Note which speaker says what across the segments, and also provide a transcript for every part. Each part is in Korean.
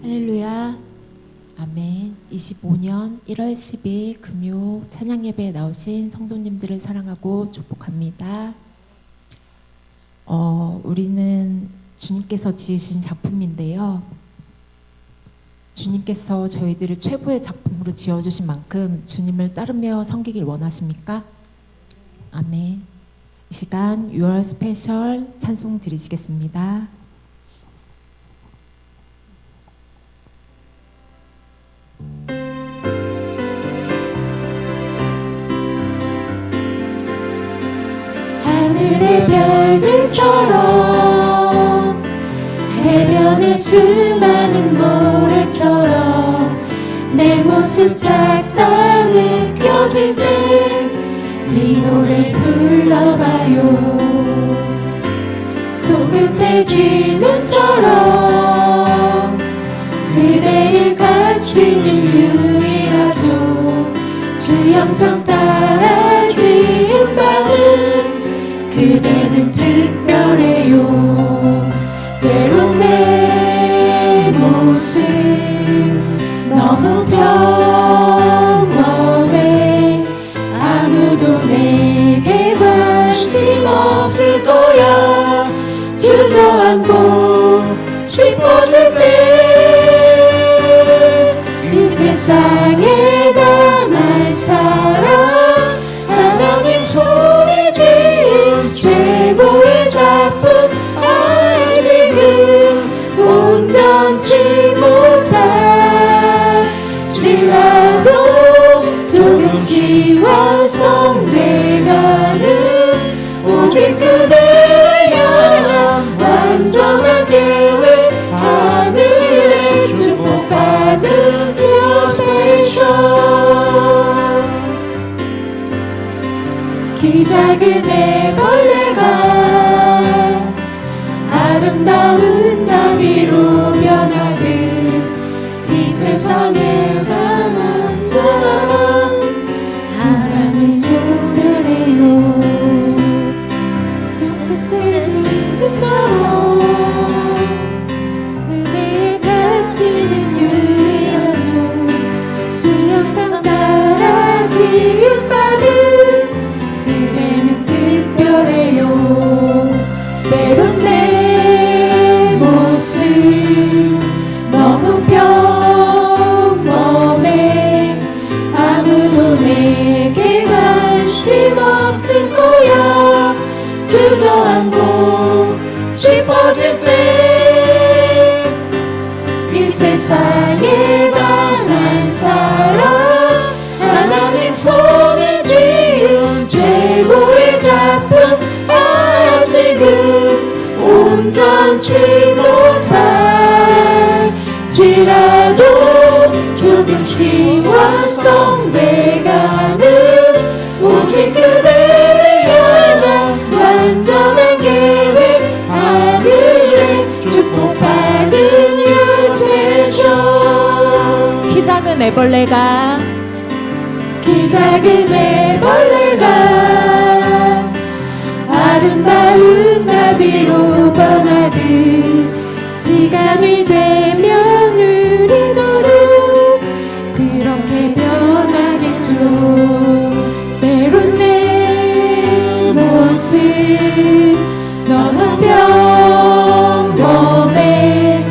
Speaker 1: 할렐루야. 아멘. 25년 1월 10일 금요 찬양 예배에 나오신 성도님들을 사랑하고 축복합니다. 우리는 주님께서 지으신 작품인데요. 주님께서 저희들을 최고의 작품으로 지어주신 만큼 주님을 따르며 섬기길 원하십니까? 아멘. 이 시간 6월 스페셜 찬송 드리시겠습니다.
Speaker 2: 하늘의 별들처럼 해변의 수많은 모래처럼 내 모습 작다 느껴질 때 이 노래 불러봐요. 손끝에 지문처럼 그대의 가치는 유일하죠. 주 형상 따라 지음받은 그대는 특별해요. 때론 내 모습 너무 평범해. 아무도 내게 관심 없을 거야. 주저앉고 싶어질 때 이 세상에 dan할 사람 하나님 손이 지은 최고의 작품 아직은 온전치 못할지라도 조금씩 완성돼가는 오직 그대를 향한 완전한 계획 하늘의 축복받은 키 작은 애벌레가 아름다운 나비로 변하듯 이 세상에 dan한 사람 하나님 조별해요. 손끝에 지문처럼 그대의 가치는 유일하죠. 주 형상 따라 지음받은 그대는 특별해요. 때론 내 모습 너무 평범해. 아무도 내게 관심 없을 거야. 주저앉고 싶어질 때 이 세상에 dan한 사람 하나님 손이 지은 최고의 작품 아직은 온전치 못할지라도 조금씩 완성돼가는 오직 그대를 향한 완전한 계획 하늘의 축복받은 You Special.
Speaker 1: 키 작은 애벌레가
Speaker 2: 키 작은 애벌레가 아름다운 나비로 변하듯 시간이 되면 우리도 그렇게 변하겠죠. 때론 내 모습 너무 평범해.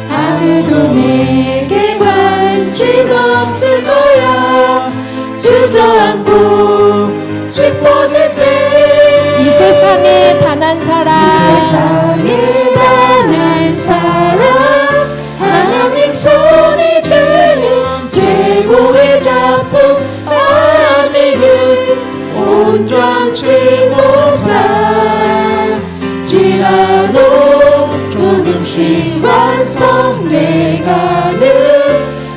Speaker 2: 아무도 내게 관심 없을 거야. 주저앉고 싶어질 때
Speaker 1: 이 세상에 단한 사람
Speaker 2: 이 세상에 dan할 사람 하나님 손이 지은 최고의 작품 아직은 온전치 못할지라도 조금씩 완성돼가는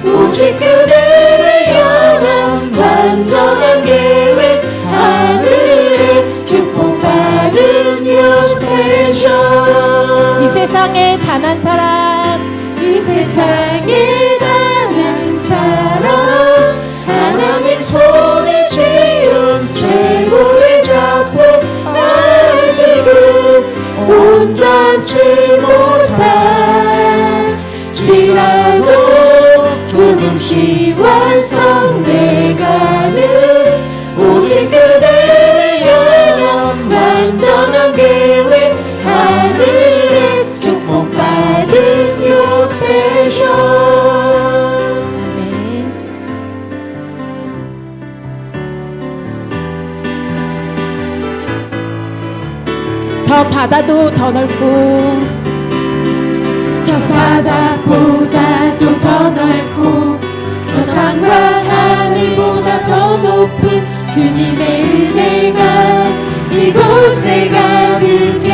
Speaker 2: 오직 그대를 향한 완전한 계획 하늘의 축복받은 You Special.
Speaker 1: 이 세상에 단한 사람
Speaker 2: 이 세상에 dan한 사람 하나님 손이 지은 최고의 작품 아직은 온전치 못할지라도 잠시 완성돼가는 오직 그대를 향한 완전한 계획 하늘의 축복받은 요 스페셜
Speaker 1: 아멘. 저 바다도 더 넓고
Speaker 2: 저 바다보다도 더 넓고 저 산과 하늘보다 더 높은 주님의 은혜가 이곳에 가득해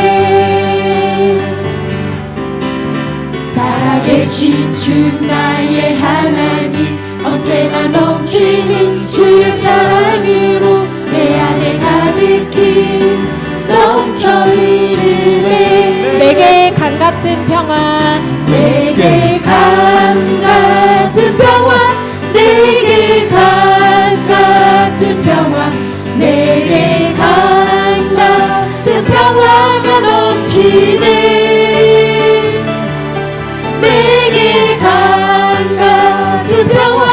Speaker 2: 살아계신 주 나의 하나님 언제나 넘치는 주의 사랑으로 내 안에 가득히 넘쳐 흐르네
Speaker 1: 내게 강 같은 평화
Speaker 2: 내게 강 같은 평화 내게 강 같은 평화 내게 강 같은 평화가 넘치네 내게 강 같은 평화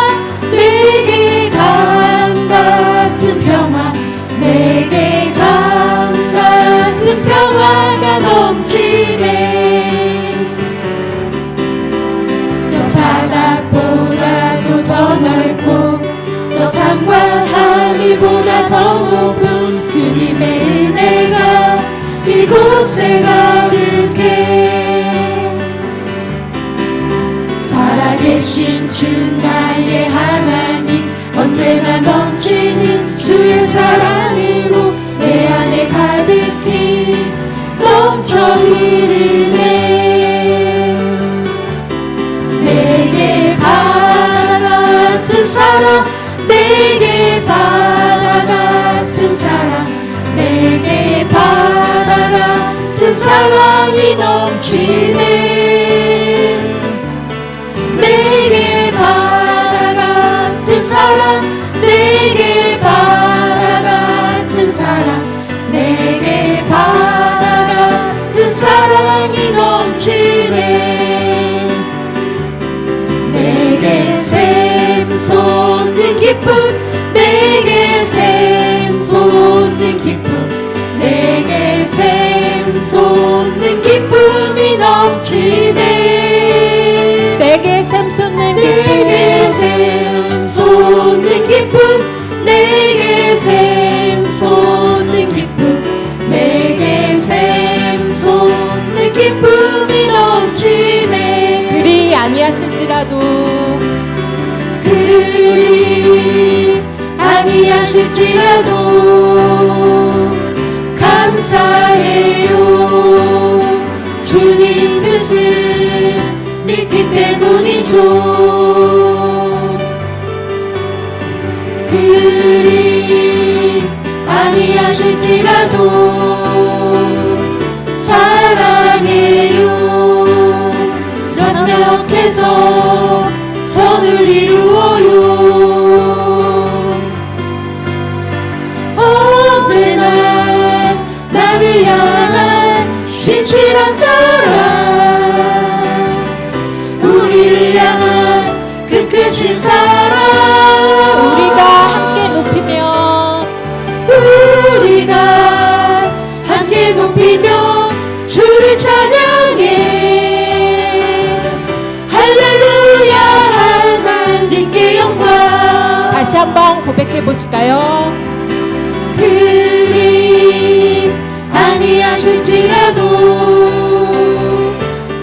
Speaker 2: 내게 강 같은 평화 내게 강 같은 평화가 넘치네 저 바다보다도 더 넓고 저 산과 하늘보다 더 높은 주님의 은혜가 이곳에 가득해 살아계신 주 나의 하나님 언제나 넘치는 주의 사랑으로 내 안에 가득히 넘쳐 흐르네 내게 바다 같은 사랑 내게 바다 같은 사랑 내게 바다 같은 사랑이 넘치네 내게 바다 같은 사랑 내게 바다 같은 사랑 내게 바다 같은 사랑이 넘치네 내게 샘솟는 기쁨 내게 샘솟는 기쁨 내게 샘솟는 기쁨이 넘치네
Speaker 1: 내게 샘솟는
Speaker 2: 내게
Speaker 1: 기쁨
Speaker 2: 샘솟는 기쁨 내게 샘솟는 기쁨 내게 샘솟는 기쁨이 넘치네
Speaker 1: 그리 아니하실지라도
Speaker 2: 그리 아니하실지라도 감사해요 주님 뜻을 믿기 때문이죠 그리 아니하실지라도 사랑해요 협력해서 선을 이루어요 언제나 나를 향한 신실한 사랑 우리를 향한 그 크신 사랑
Speaker 1: 우리가 함께 높이며
Speaker 2: 우리가 함께 높이며 주를 찬양해 할렐루야 하나님께 영광
Speaker 1: 다시 한번 고백해 보실까요?
Speaker 2: 그리 아니하실지라도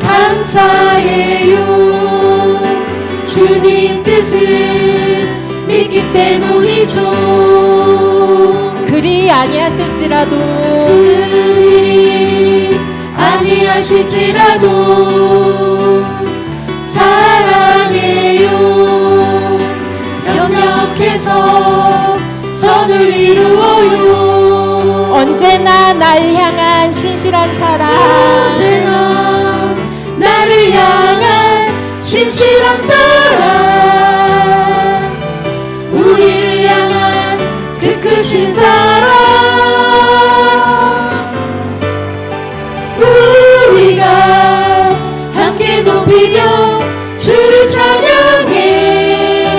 Speaker 2: 감사해요 주님 뜻을 믿기 때문이죠
Speaker 1: 그리 아니하실지라도
Speaker 2: 그리 아니하실지라도 사랑해요 협력해서 선을 이루어요
Speaker 1: 언제나 날 향한 신실한 사랑
Speaker 2: 언제나 나를 향한 신실한 사랑 우리를 향한 그 크신 사랑 우리가 함께 높이며 주를 찬양해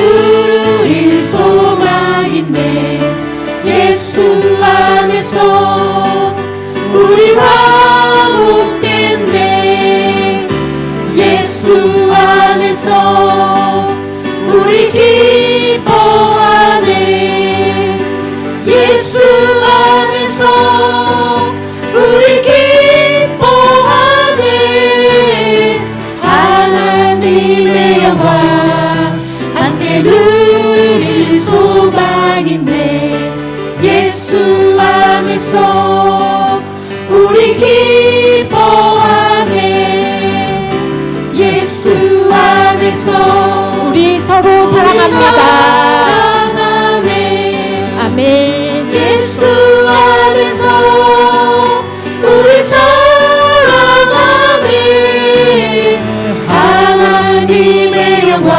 Speaker 2: 누릴 소망인데 예수 안에서 우리 화목된네. 예수 안에서 우리 기뻐하네. 예수 안에서 우리 기뻐하네. 하나님의 영광 함께 누릴 소망인데 예수 안에서 우리 기뻐하네. 예수 안에서
Speaker 1: 우리 서로 사랑합니다.
Speaker 2: 사랑하네.
Speaker 1: 아멘.
Speaker 2: 예수 안에서 우리 사랑하네. 하나님의 영광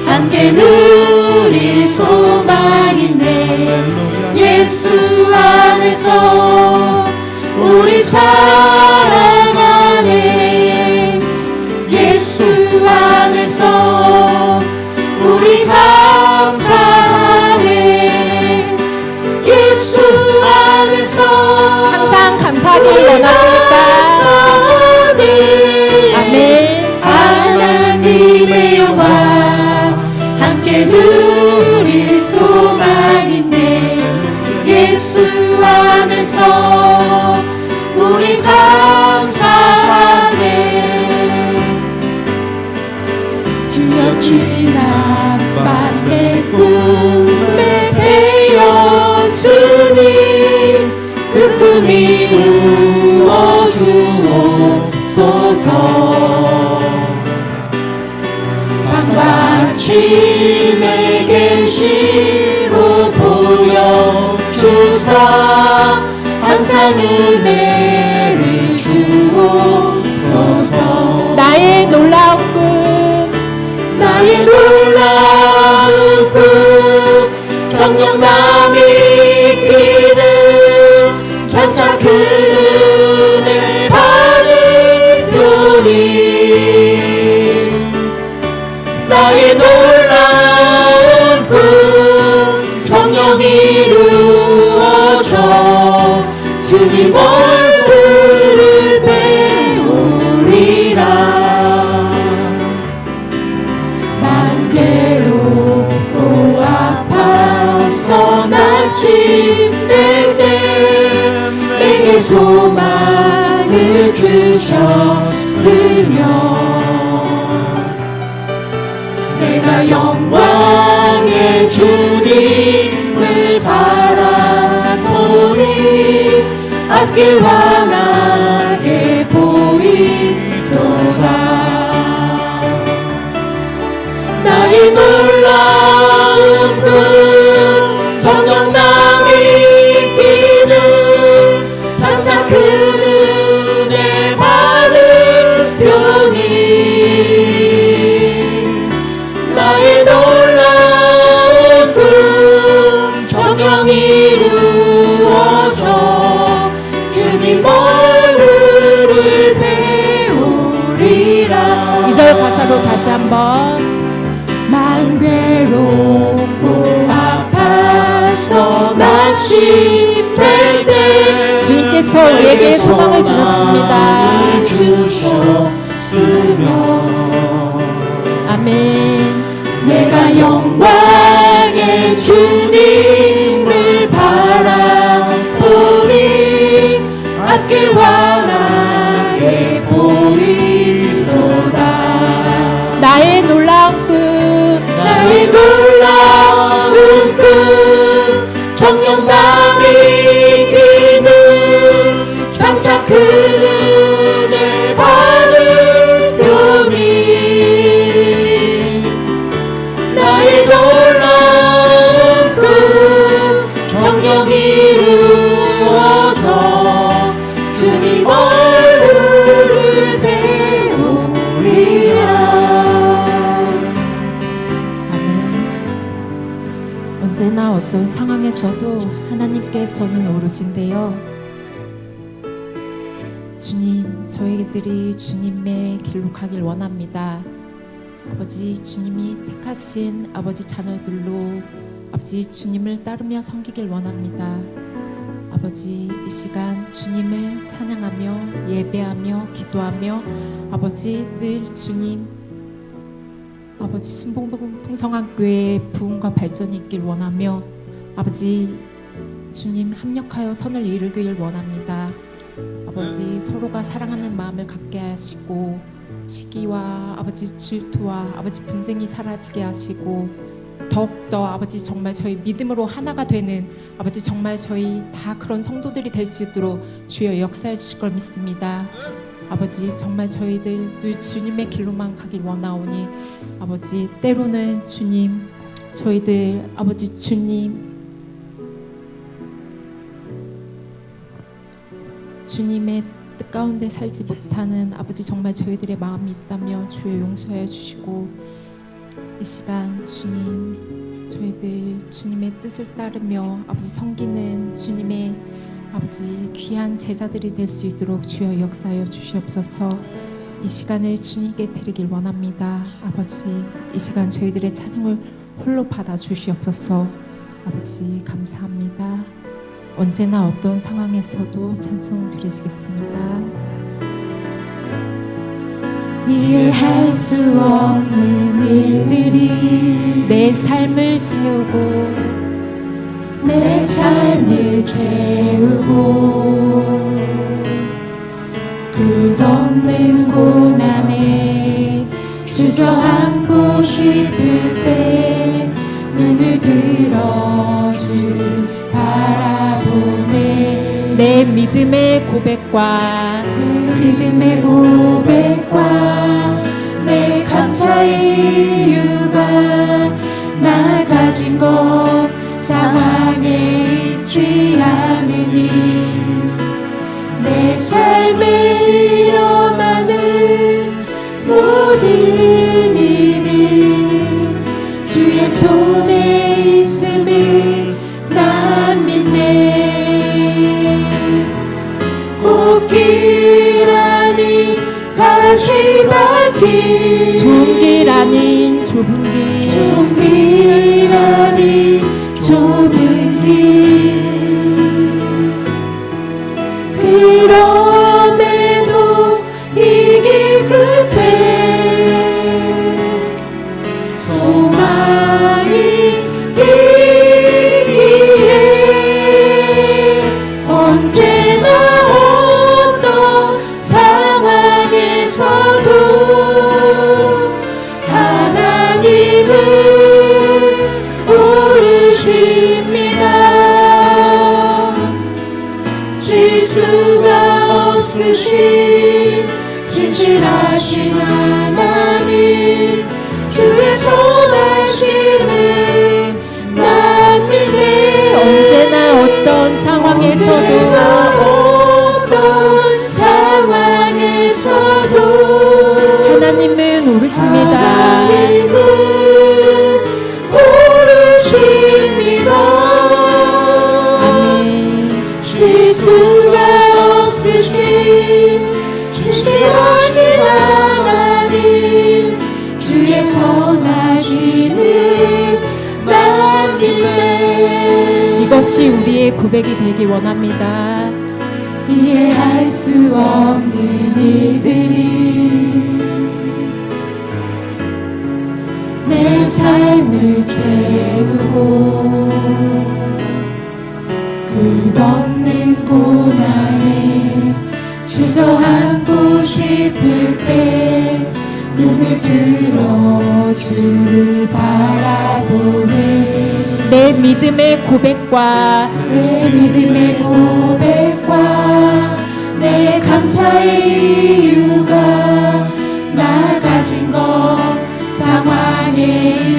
Speaker 2: 함께 누릴 소망인데 예수 안에서 우리 사랑하네. 예수 안에서 우리 감사하네. 예수 안에서
Speaker 1: 항상 감사하길 원하십니까?
Speaker 2: 감사하네.
Speaker 1: 아멘.
Speaker 2: 하나님의 영광 함께 누릴 소망인데 예수 안에서 우리 감사하네. 주여 지난 밤의 꿈에 배었으니 그 꿈 이루어 주옵소서. 밤과 아침 내게 시로 보여주사 항상 은혜를 주옵소서.
Speaker 1: 나의 놀라운 꿈,
Speaker 2: 나의 놀라운 꿈 정녕 남이 이기는 장차 그 은혜 받을 표니. 나의 놀라운 꿈 정녕 이루어져 주님 얼굴을 배우리라. 괴롭고 아파서 낙심될 때 내게 소망을 주셨으며 내가 영광의 주님을 바라보니 앞길 환하게 보이도다. 나의 놀라운 꿈 정녕 남이 이기는 장차 큰 은혜 받을 표니. 나의 놀라운 꿈 정녕 이루어져 주님 얼굴을 배우리라.
Speaker 1: 2절 가사로 다시 한번.
Speaker 2: 만 괴롭고 아파서 낙심될 때
Speaker 1: 주님께서 우리에게 소망을 주셨습니다.
Speaker 2: 주셨으며
Speaker 1: 아멘.
Speaker 2: 내가 영광의 주님을 바라보니 앞길 환하게 보이도다.
Speaker 1: 나의 놀라운 꿈,
Speaker 2: 나의 놀라운 꿈 정녕 남이 이기는 장차 큰 은혜 받을 표니. 나의 놀라운 꿈 정녕 이루어져 주님 얼굴을 배우리라.
Speaker 1: 언제나 어떤 상황에서도 하나님께서는 오르신데요. 주님, 저희들이 주님의 길로 가길 원합니다. 아버지 주님이 택하신 아버지 자녀들로 아버지 주님을 따르며 섬기길 원합니다. 아버지 이 시간 주님을 찬양하며 예배하며 기도하며 아버지 늘 주님 아버지 순복음 풍성한 교회의 부흥과 발전이 있길 원하며 아버지 주님 합력하여 선을 이루길 원합니다. 아버지 서로가 사랑하는 마음을 갖게 하시고 시기와 아버지 질투와 아버지 분쟁이 사라지게 하시고 더욱더 아버지 정말 저희 믿음으로 하나가 되는 아버지 정말 저희 다 그런 성도들이 될 수 있도록 주여 역사해 주실 걸 믿습니다. 아버지 정말 저희들 늘 주님의 길로만 가길 원하오니 아버지 때로는 주님 저희들 아버지 주님의 뜻 가운데 살지 못하는 아버지 정말 저희들의 마음이 있다면 주여 용서해 주시고 이 시간 주님 저희들 주님의 뜻을 따르며 아버지 섬기는 주님의 아버지 귀한 제자들이 될 수 있도록 주여 역사하여 주시옵소서. 이 시간을 주님께 드리길 원합니다. 아버지 이 시간 저희들의 찬양을 홀로 받아 주시옵소서. 아버지 감사합니다. 언제나 어떤 상황에서도 찬송 드리시겠습니다. 이해할 수 없는 일들이 내 삶을 채우고 내 삶을 채우고 끝없는 고난에 주저앉고 싶을 때 눈을 들어 주를 바라보네. 내 믿음의 고백과 내 감사의 이유가 나 가진 것 상황에 있지 않으니 내 삶에 일어나는 모든 일이 주의 손에 있음을 난 믿네. 꽃길 아닌 가시밭길 좋은 길 아닌 좁은 길 좋은 길 아닌 좁은 길 그럼에도 이 길 끝에 소망이 있기에 언제나 어떤 상황에서도 하나님은 오르십니다. 실수가 없으신 진실하신 하나님 주의 선하심을 난 믿네. 언제나 어떤 상황에서도 하나님은 오르십니다. 하나님은 오르십니다. 아멘. 실수가 없으신 진실하신 하나님 주의 선하심을 난 믿네. 이것이 우리의 고백이 되기 원합니다. 이해할 수 없는 일들이 내 삶을 채우고 끝없는 고난에 주저앉고 싶을 때 눈을 들어 주를 바라보네. 내 믿음의 고백과 내 감사의 이유가 나 가진 것 상황에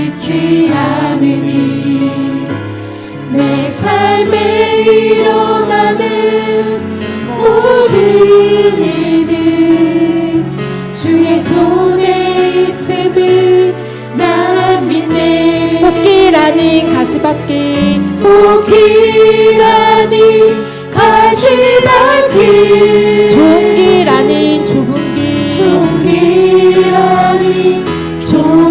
Speaker 1: 있지 않으니 내 삶에 일어나는 모든 일들 주의 손에 있음을 난 믿네. 꽃길 아닌 가시밭길 꽃길 아닌 가시밭길 좋은 길 아닌 좁은 길 좋은 길 아닌 좁은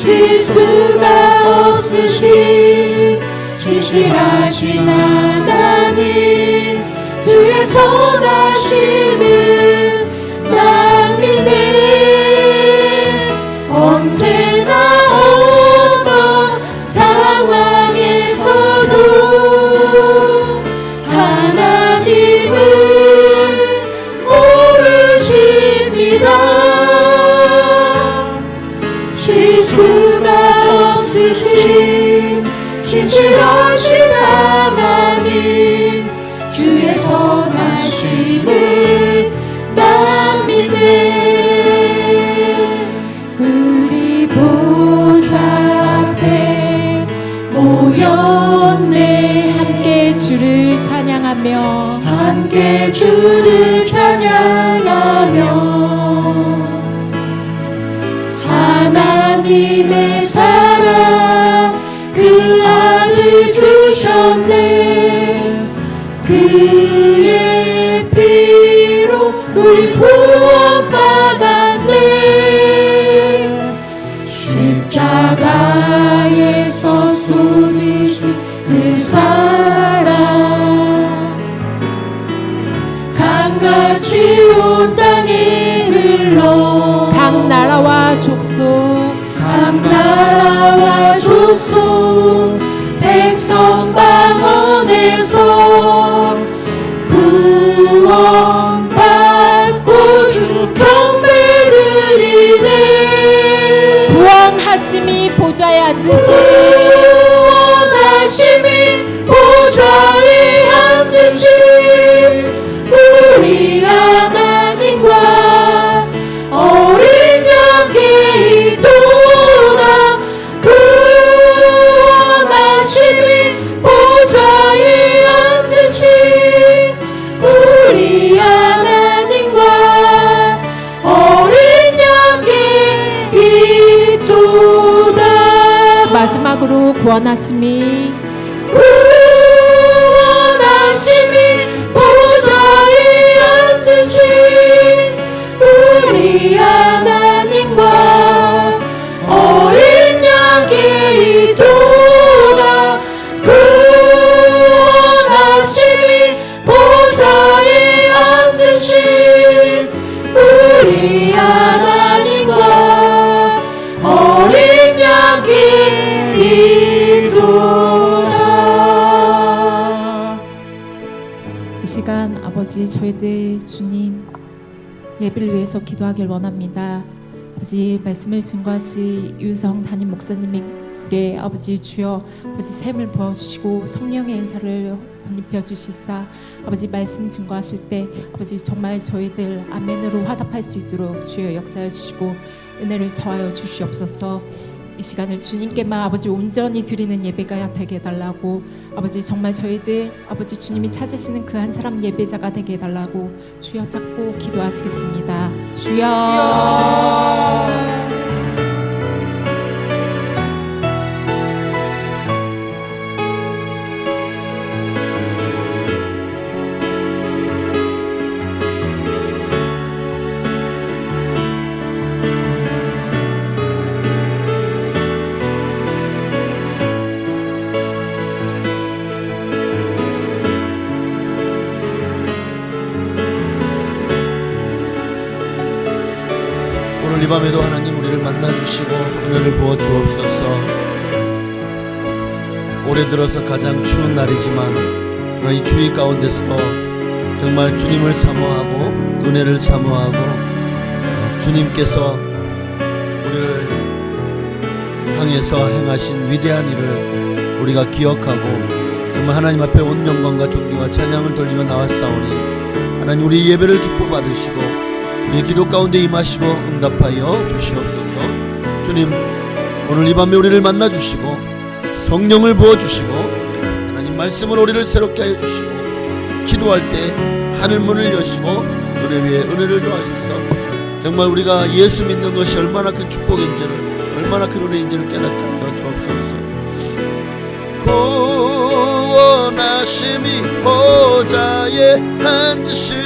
Speaker 2: 실수가 없으신 신실하신 하나님 주의 선하심을 난 믿네. 언제나 어떤 상황에서도 하나님은 모르십니다. 실수가 없으신 신실하신 하나님 주의 선하심을 난 믿네. 우리 보좌 앞에 모였네.
Speaker 1: 함께 주를 찬양하며
Speaker 2: 함께 주를 찬양하며 하나님의 사랑 그 아들 주셨네. 그의 피로 우리 구원받았네. 십자가에서 쏟으신 그 사랑 강같이 온 땅에 흘러
Speaker 1: 각 나라와 족속
Speaker 2: 각 나라와 족속 백성 방언에서 구원받고 주 경배드리네.
Speaker 1: 구원하심이 보좌에 앉으신
Speaker 2: 구원하심이 보좌에 앉으신 우리 하나님과 어린 양께 있도다. 구원하심이 보좌에 앉으신 우리 하나님과 어린 양께 있도다.
Speaker 1: 마지막으로 구원하심이
Speaker 2: 보좌에 앉으신 우리 하나님과 어린 양께 있도다. 구원하심이 보좌에 앉으신 우리 하나님과 어린 양께 있도다.
Speaker 1: 이 시간 아버지 저희들 주님 예배를 위해서 기도하길 원합니다. 아버지 말씀을 증거하시 유성 담임 목사님에게 아버지 주여 아버지 샘을 부어주시고 성령의 인사를 덧입혀 주시사 아버지 말씀 증거하실 때 아버지 정말 저희들 아멘으로 화답할 수 있도록 주여 역사해 주시고 은혜를 더하여 주시옵소서. 이 시간을 주님께만 아버지 온전히 드리는 예배가 되게 해달라고 아버지 정말 저희들 아버지 주님이 찾으시는 그 한 사람 예배자가 되게 해달라고 주여 잡고 기도하시겠습니다. 주여.
Speaker 3: 오늘 이 밤에도 하나님 우리를 만나주시고 은혜를 부어주옵소서. 올해 들어서 가장 추운 날이지만 그러나 이 추위 가운데서도 정말 주님을 사모하고 은혜를 사모하고 주님께서 우리를 향해서 행하신 위대한 일을 우리가 기억하고 정말 하나님 앞에 온 영광과 존귀와 찬양을 돌리며 나왔사오니 하나님 우리 예배를 기뻐 받으시고 우리의 기도 가운데 임하시고 응답하여 주시옵소서. 주님 오늘 이 밤에 우리를 만나주시고 성령을 부어주시고 하나님 말씀으로 우리를 새롭게 하여 주시고 기도할 때 하늘문을 여시고 은혜 위에 은혜를 더하셔서 정말 우리가 예수 믿는 것이 얼마나 큰 축복인지를 얼마나 큰 은혜인지를 깨닫게 하여 주옵소서. 구원하심이 보좌에 앉으신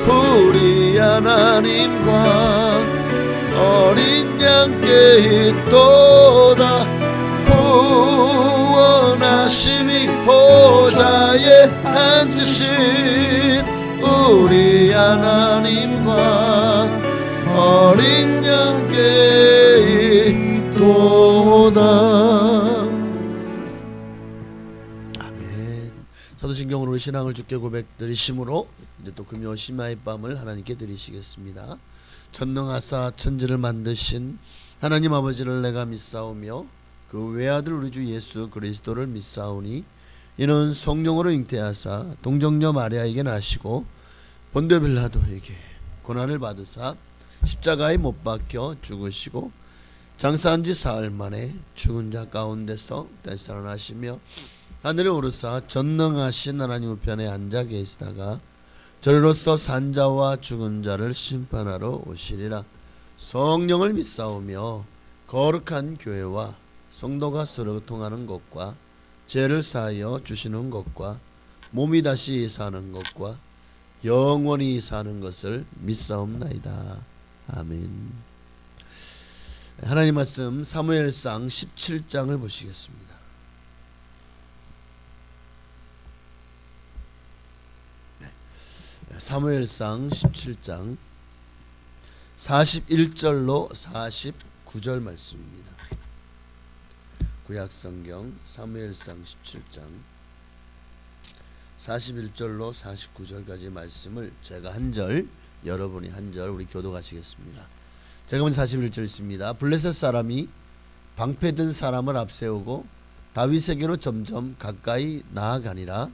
Speaker 3: 우리 하나님과 어린 양께 있도다. 구원하심이 보좌에 앉으신 우리 하나님과 어린 양께 있도다. 아멘. 사도신경으로 신앙을 주께 고백드리심으로 이제 또 금요 심야의 밤을 하나님께 드리시겠습니다. 전능하사 천지를 만드신 하나님 아버지를 내가 믿사오며 그 외아들 우리 주 예수 그리스도를 믿사오니 이는 성령으로 잉태하사 동정녀 마리아에게 나시고 본디오 빌라도에게 고난을 받으사 십자가에 못 박혀 죽으시고 장사한 지 사흘 만에 죽은 자 가운데서 다시 살아나시며 하늘에 오르사 전능하신 하나님 우편에 앉아 계시다가 저리로서 산자와 죽은 자를 심판하러 오시리라. 성령을 믿사오며 거룩한 교회와 성도가 서로 통하는 것과 죄를 사하여 주시는 것과 몸이 다시 사는 것과 영원히 사는 것을 믿사옵나이다. 아멘. 하나님 말씀 사무엘상 17장을 보시겠습니다. 사무엘상 17장 41절로 49절 말씀입니다. 구약성경 사무엘상 17장 41절로 49절까지 말씀을 제가 한 절, 여러분이 한 절 우리 교독하시겠습니다. 제가 먼저 41절 있습니다. 블레셋 사람이 방패든 사람을 앞세우고 다윗에게로 점점 가까이 나아가니라.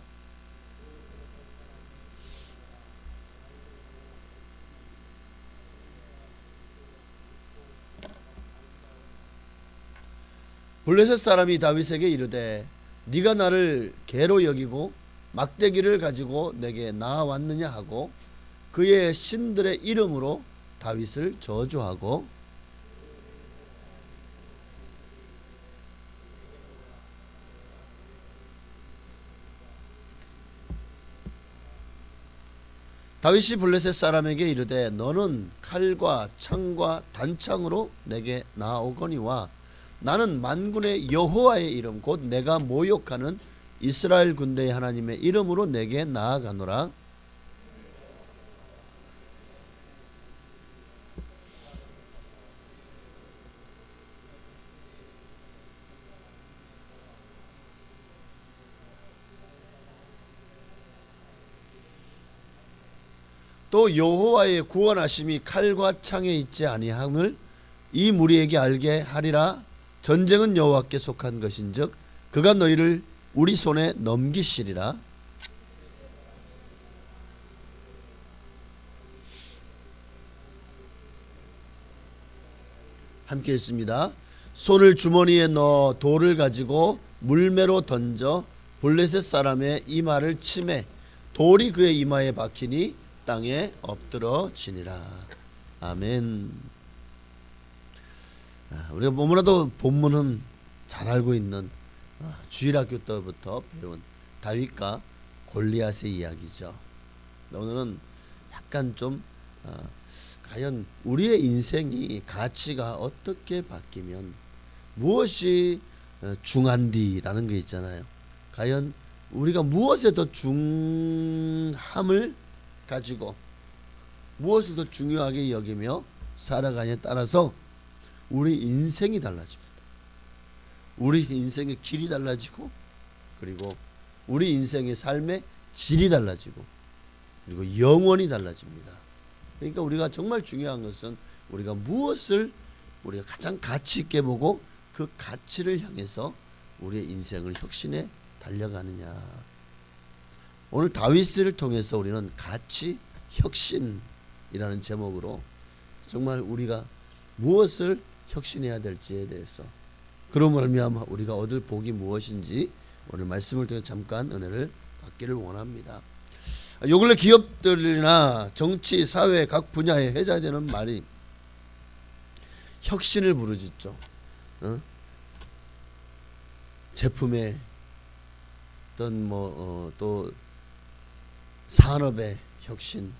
Speaker 3: 블레셋 사람이 다윗에게 이르되 네가 나를 개로 여기고 막대기를 가지고 내게 나아왔느냐 하고 그의 신들의 이름으로 다윗을 저주하고 다윗이 블레셋 사람에게 이르되 너는 칼과 창과 단창으로 내게 나아오거니와 나는 만군의 여호와의 이름 곧 내가 모욕하는 이스라엘 군대의 하나님의 이름으로 내게 나아가노라. 또 여호와의 구원하심이 칼과 창에 있지 아니함을 이 무리에게 알게 하리라. 전쟁은 여호와께 속한 것인즉 그가 너희를 우리 손에 넘기시리라. 함께 읽습니다. 손을 주머니에 넣어 돌을 가지고 물매로 던져 블레셋 사람의 이마를 치매 돌이 그의 이마에 박히니 땅에 엎드러지니라. 아멘. 우리가 너무나도 본문은 잘 알고 있는 주일학교 때부터 배운 다윗과 골리앗의 이야기죠. 오늘은 약간 좀 과연 우리의 인생이 가치가 어떻게 바뀌면 무엇이 중한디라는 게 있잖아요. 과연 우리가 무엇에 더 중함을 가지고 무엇을 더 중요하게 여기며 살아가냐에 따라서 우리 인생이 달라집니다. 우리 인생의 길이 달라지고 그리고 우리 인생의 삶의 질이 달라지고 그리고 영원히 달라집니다. 그러니까 우리가 정말 중요한 것은 우리가 무엇을 우리가 가장 가치 있게 보고 그 가치를 향해서 우리의 인생을 혁신해 달려가느냐. 오늘 다윗을 통해서 우리는 가치 혁신이라는 제목으로 정말 우리가 무엇을 혁신해야 될지에 대해서 그러므로 말미암아 우리가 얻을 복이 무엇인지 오늘 말씀을 통해 잠깐 은혜를 받기를 원합니다. 요 근래 기업들이나 정치, 사회 각 분야에 회자되는 말이 혁신을 부르짖죠. 제품의 어떤 또 산업의 혁신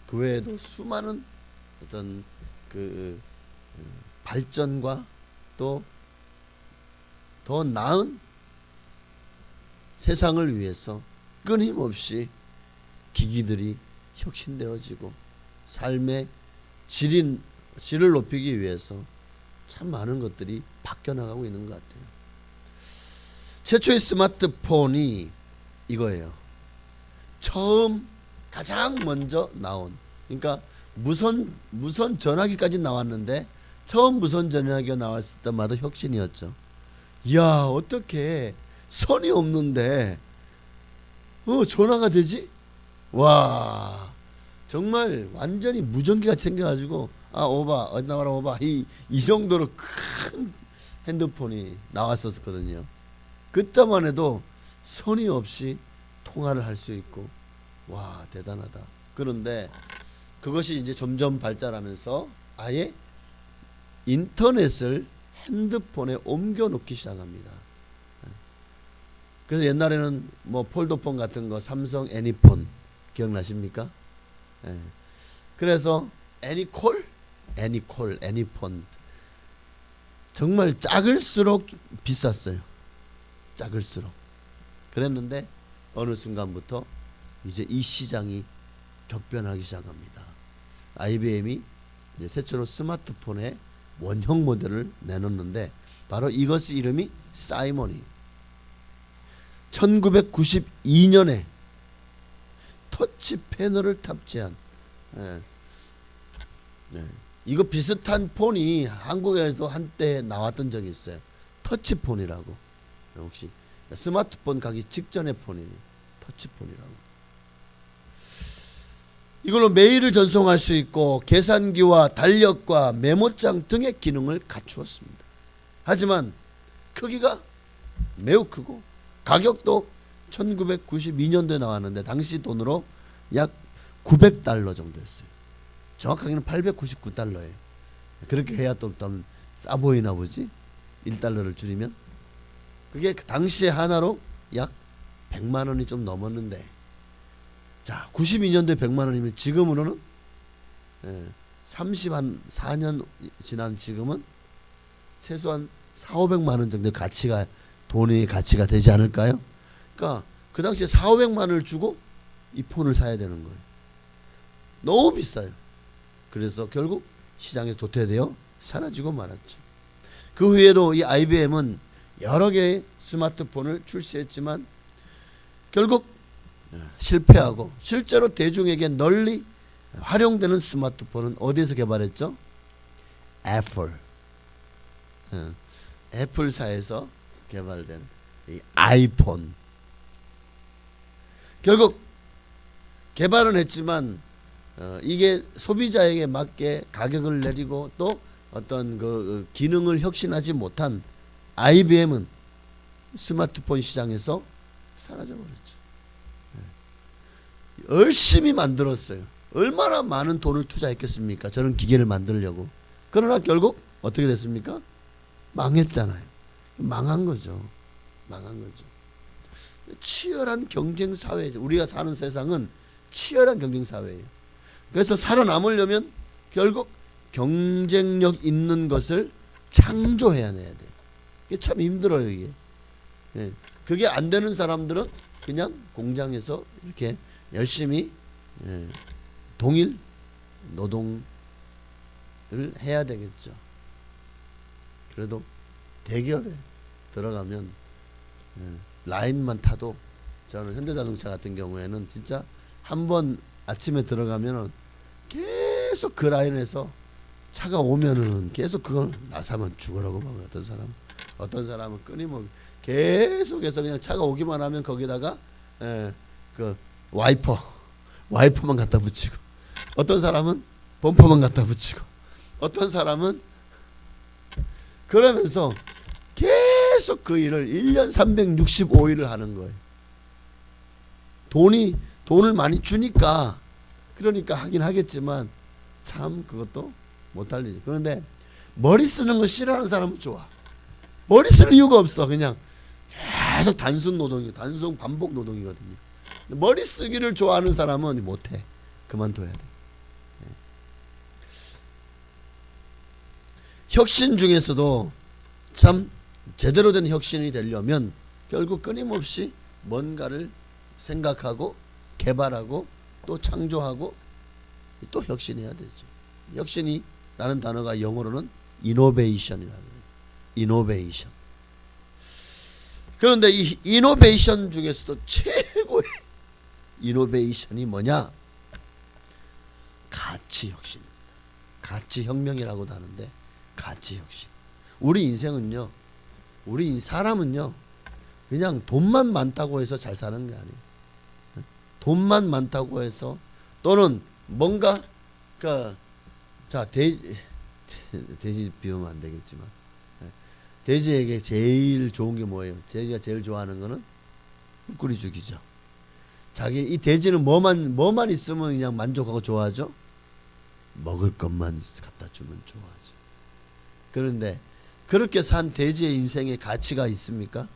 Speaker 3: 그 외에도 수많은 어떤 그 발전과 또 더 나은 세상을 위해서 끊임없이 기기들이 혁신되어지고 삶의 질을 높이기 위해서 참 많은 것들이 바뀌어 나가고 있는 것 같아요. 최초의 스마트폰이 이거예요. 처음 가장 먼저 나온, 그러니까 무선 전화기까지 나왔는데 처음 무선 전화기가 나왔을 때마다 혁신이었죠. 이야, 어떻게 선이 없는데 전화가 되지? 와, 정말 완전히 무전기같이 생겨가지고 오바 어디 나와라 오바 이 정도로 큰 핸드폰이 나왔었거든요. 그때만 해도 선이 없이 통화를 할 수 있고, 와, 대단하다. 그런데 그것이 이제 점점 발달하면서 아예 인터넷을 핸드폰에 옮겨 놓기 시작합니다. 그래서 옛날에는 뭐 폴더폰 같은 거 삼성 애니폰 기억나십니까? 예. 그래서 애니폰 정말 작을수록 비쌌어요. 작을수록. 그랬는데 어느 순간부터 이제 이 시장이 격변하기 시작합니다. IBM이 이제 최초로 스마트폰의 원형 모델을 내놓는데 바로 이것의 이름이 사이먼이 1992년에 터치 패널을 탑재한 이거 비슷한 폰이 한국에서도 한때 나왔던 적이 있어요. 터치폰이라고. 혹시 스마트폰 가기 직전의 폰이에요. 터치폰이라고. 이걸로 메일을 전송할 수 있고 계산기와 달력과 메모장 등의 기능을 갖추었습니다. 하지만 크기가 매우 크고 가격도 1992년도에 나왔는데 당시 돈으로 약 $900 정도였어요. 정확하게는 $899예요. 그렇게 해야 또 싸 보이나 보지? $1를 줄이면. 그게 당시에 하나로 약 100만 원이 좀 넘었는데, 자, 92년도에 100만 원이면 지금으로는 34년 지난 지금은 최소한 4,500만 원 정도 돈의 가치가 되지 않을까요? 그러니까 그 당시에 4,500만 원을 주고 이 폰을 사야 되는 거예요. 너무 비싸요. 그래서 결국 시장에서 도태되어 사라지고 말았죠. 그 후에도 이 IBM은 여러 개의 스마트폰을 출시했지만 결국 실패하고, 실제로 대중에게 널리 활용되는 스마트폰은 어디에서 개발했죠? 애플사에서 개발된 이 아이폰. 결국 개발은 했지만 이게 소비자에게 맞게 가격을 내리고 또 어떤 그 기능을 혁신하지 못한 IBM은 스마트폰 시장에서 사라져 버렸죠. 열심히 만들었어요. 얼마나 많은 돈을 투자했겠습니까? 저런 기계를 만들려고. 그러나 결국 어떻게 됐습니까? 망했잖아요. 망한 거죠. 치열한 경쟁 사회죠. 우리가 사는 세상은 치열한 경쟁 사회예요. 그래서 살아남으려면 결국 경쟁력 있는 것을 창조해야 돼요. 이게 참 힘들어요, 이게. 그게 안 되는 사람들은 그냥 공장에서 이렇게 열심히 동일 노동을 해야 되겠죠. 그래도 대기업에 들어가면 라인만 타도, 저는 현대자동차 같은 경우에는 진짜 한번 아침에 들어가면은 계속 그 라인에서 차가 오면은 계속 그걸 나사면 죽으라고 봐요. 어떤 사람은 끊임없이 계속해서 그냥 차가 오기만 하면 거기다가 그 와이퍼만 갖다 붙이고, 어떤 사람은 범퍼만 갖다 붙이고, 어떤 사람은 그러면서 계속 그 일을 1년 365일을 하는 거예요. 돈을 많이 주니까 그러니까 하긴 하겠지만 참 그것도 못할 일이죠. 그런데 머리 쓰는 걸 싫어하는 사람은 좋아. 머리 쓸 이유가 없어. 그냥 계속 단순 반복 노동이거든요. 머리 쓰기를 좋아하는 사람은 못해. 그만둬야 돼. 혁신 중에서도 참 제대로 된 혁신이 되려면 결국 끊임없이 뭔가를 생각하고 개발하고 또 창조하고 또 혁신해야 되죠. 혁신이라는 단어가 영어로는 이노베이션이라는 거예요. 이노베이션. 그런데 이 이노베이션 중에서도 최고의 이노베이션이 뭐냐? 가치 혁신입니다. 가치 혁명이라고도 하는데 가치 혁신. 우리 인생은요, 우리 사람은요, 그냥 돈만 많다고 해서 잘 사는 게 아니에요. 돈만 많다고 해서 또는 뭔가 자 돼지 비우면 안 되겠지만 돼지에게 제일 좋은 게 뭐예요? 돼지가 제일 좋아하는 거는 꿀꿀이 죽이죠. 자기 이 돼지는 뭐만 있으면 그냥 만족하고 좋아하죠. 먹을 것만 갖다 주면 좋아하죠. 그런데 그렇게 산 돼지의 인생에 가치가 있습니까?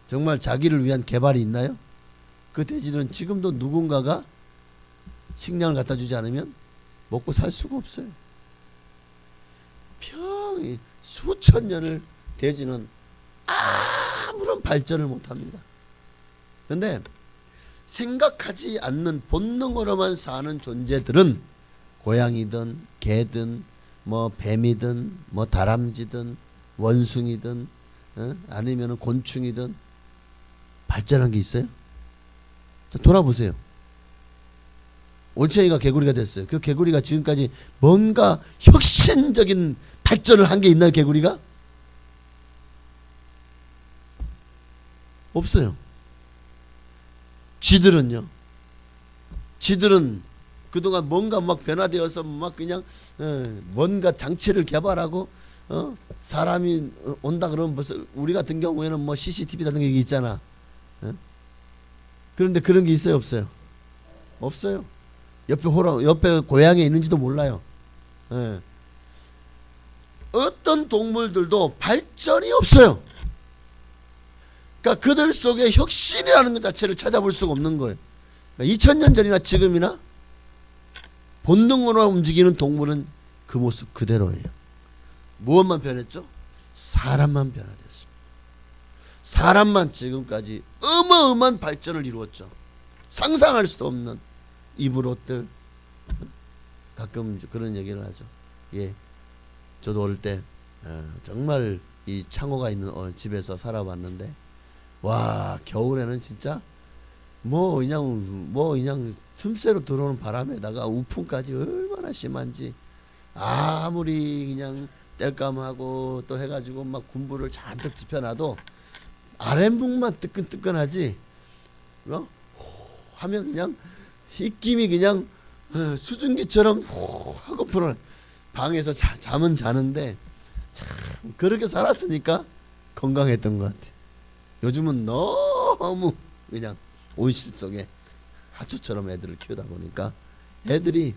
Speaker 3: 정말 자기를 위한 개발이 있나요? 그 돼지들은 지금도 누군가가 식량을 갖다 주지 않으면 먹고 살 수가 없어요. 평이 수천 년을 돼지는 아무런 발전을 못합니다. 그런데 생각하지 않는 본능으로만 사는 존재들은 고양이든 개든 뭐 뱀이든 뭐 다람쥐든 원숭이든 아니면 곤충이든 발전한 게 있어요? 자, 돌아보세요. 올챙이가 개구리가 됐어요. 그 개구리가 지금까지 뭔가 혁신적인 발전을 한 게 있나요? 개구리가? 없어요. 쥐들은요. 쥐들은 그동안 뭔가 막 변화되어서 막 그냥 뭔가 장치를 개발하고 사람이 온다 그러면 벌써 우리 같은 경우에는 뭐 CCTV라는 게 있잖아. 그런데 그런 게 있어요, 없어요? 없어요. 옆에 고향에 있는지도 몰라요. 어떤 동물들도 발전이 없어요. 그러니까 그들 속에 혁신이라는 것 자체를 찾아볼 수가 없는 거예요. 그러니까 2000년 전이나 지금이나 본능으로 움직이는 동물은 그 모습 그대로예요. 무엇만 변했죠? 사람만 변화됐습니다. 사람만 지금까지 어마어마한 발전을 이루었죠. 상상할 수도 없는 입을 옷들. 가끔 그런 얘기를 하죠. 예, 저도 어릴 때 정말 이 창호가 있는 집에서 살아봤는데 와, 겨울에는 진짜 뭐 그냥 틈새로 들어오는 바람에다가 우풍까지 얼마나 심한지 아무리 그냥 땔감하고 또 해가지고 막 군부를 잔뜩 지펴놔도 아랫목만 뜨끈뜨끈하지 하면 그냥 입김이 그냥 수증기처럼 하고 불어 방에서 잠은 자는데 참 그렇게 살았으니까 건강했던 것 같아. 요즘은 너무 그냥 온실 속에 하초처럼 애들을 키우다 보니까 애들이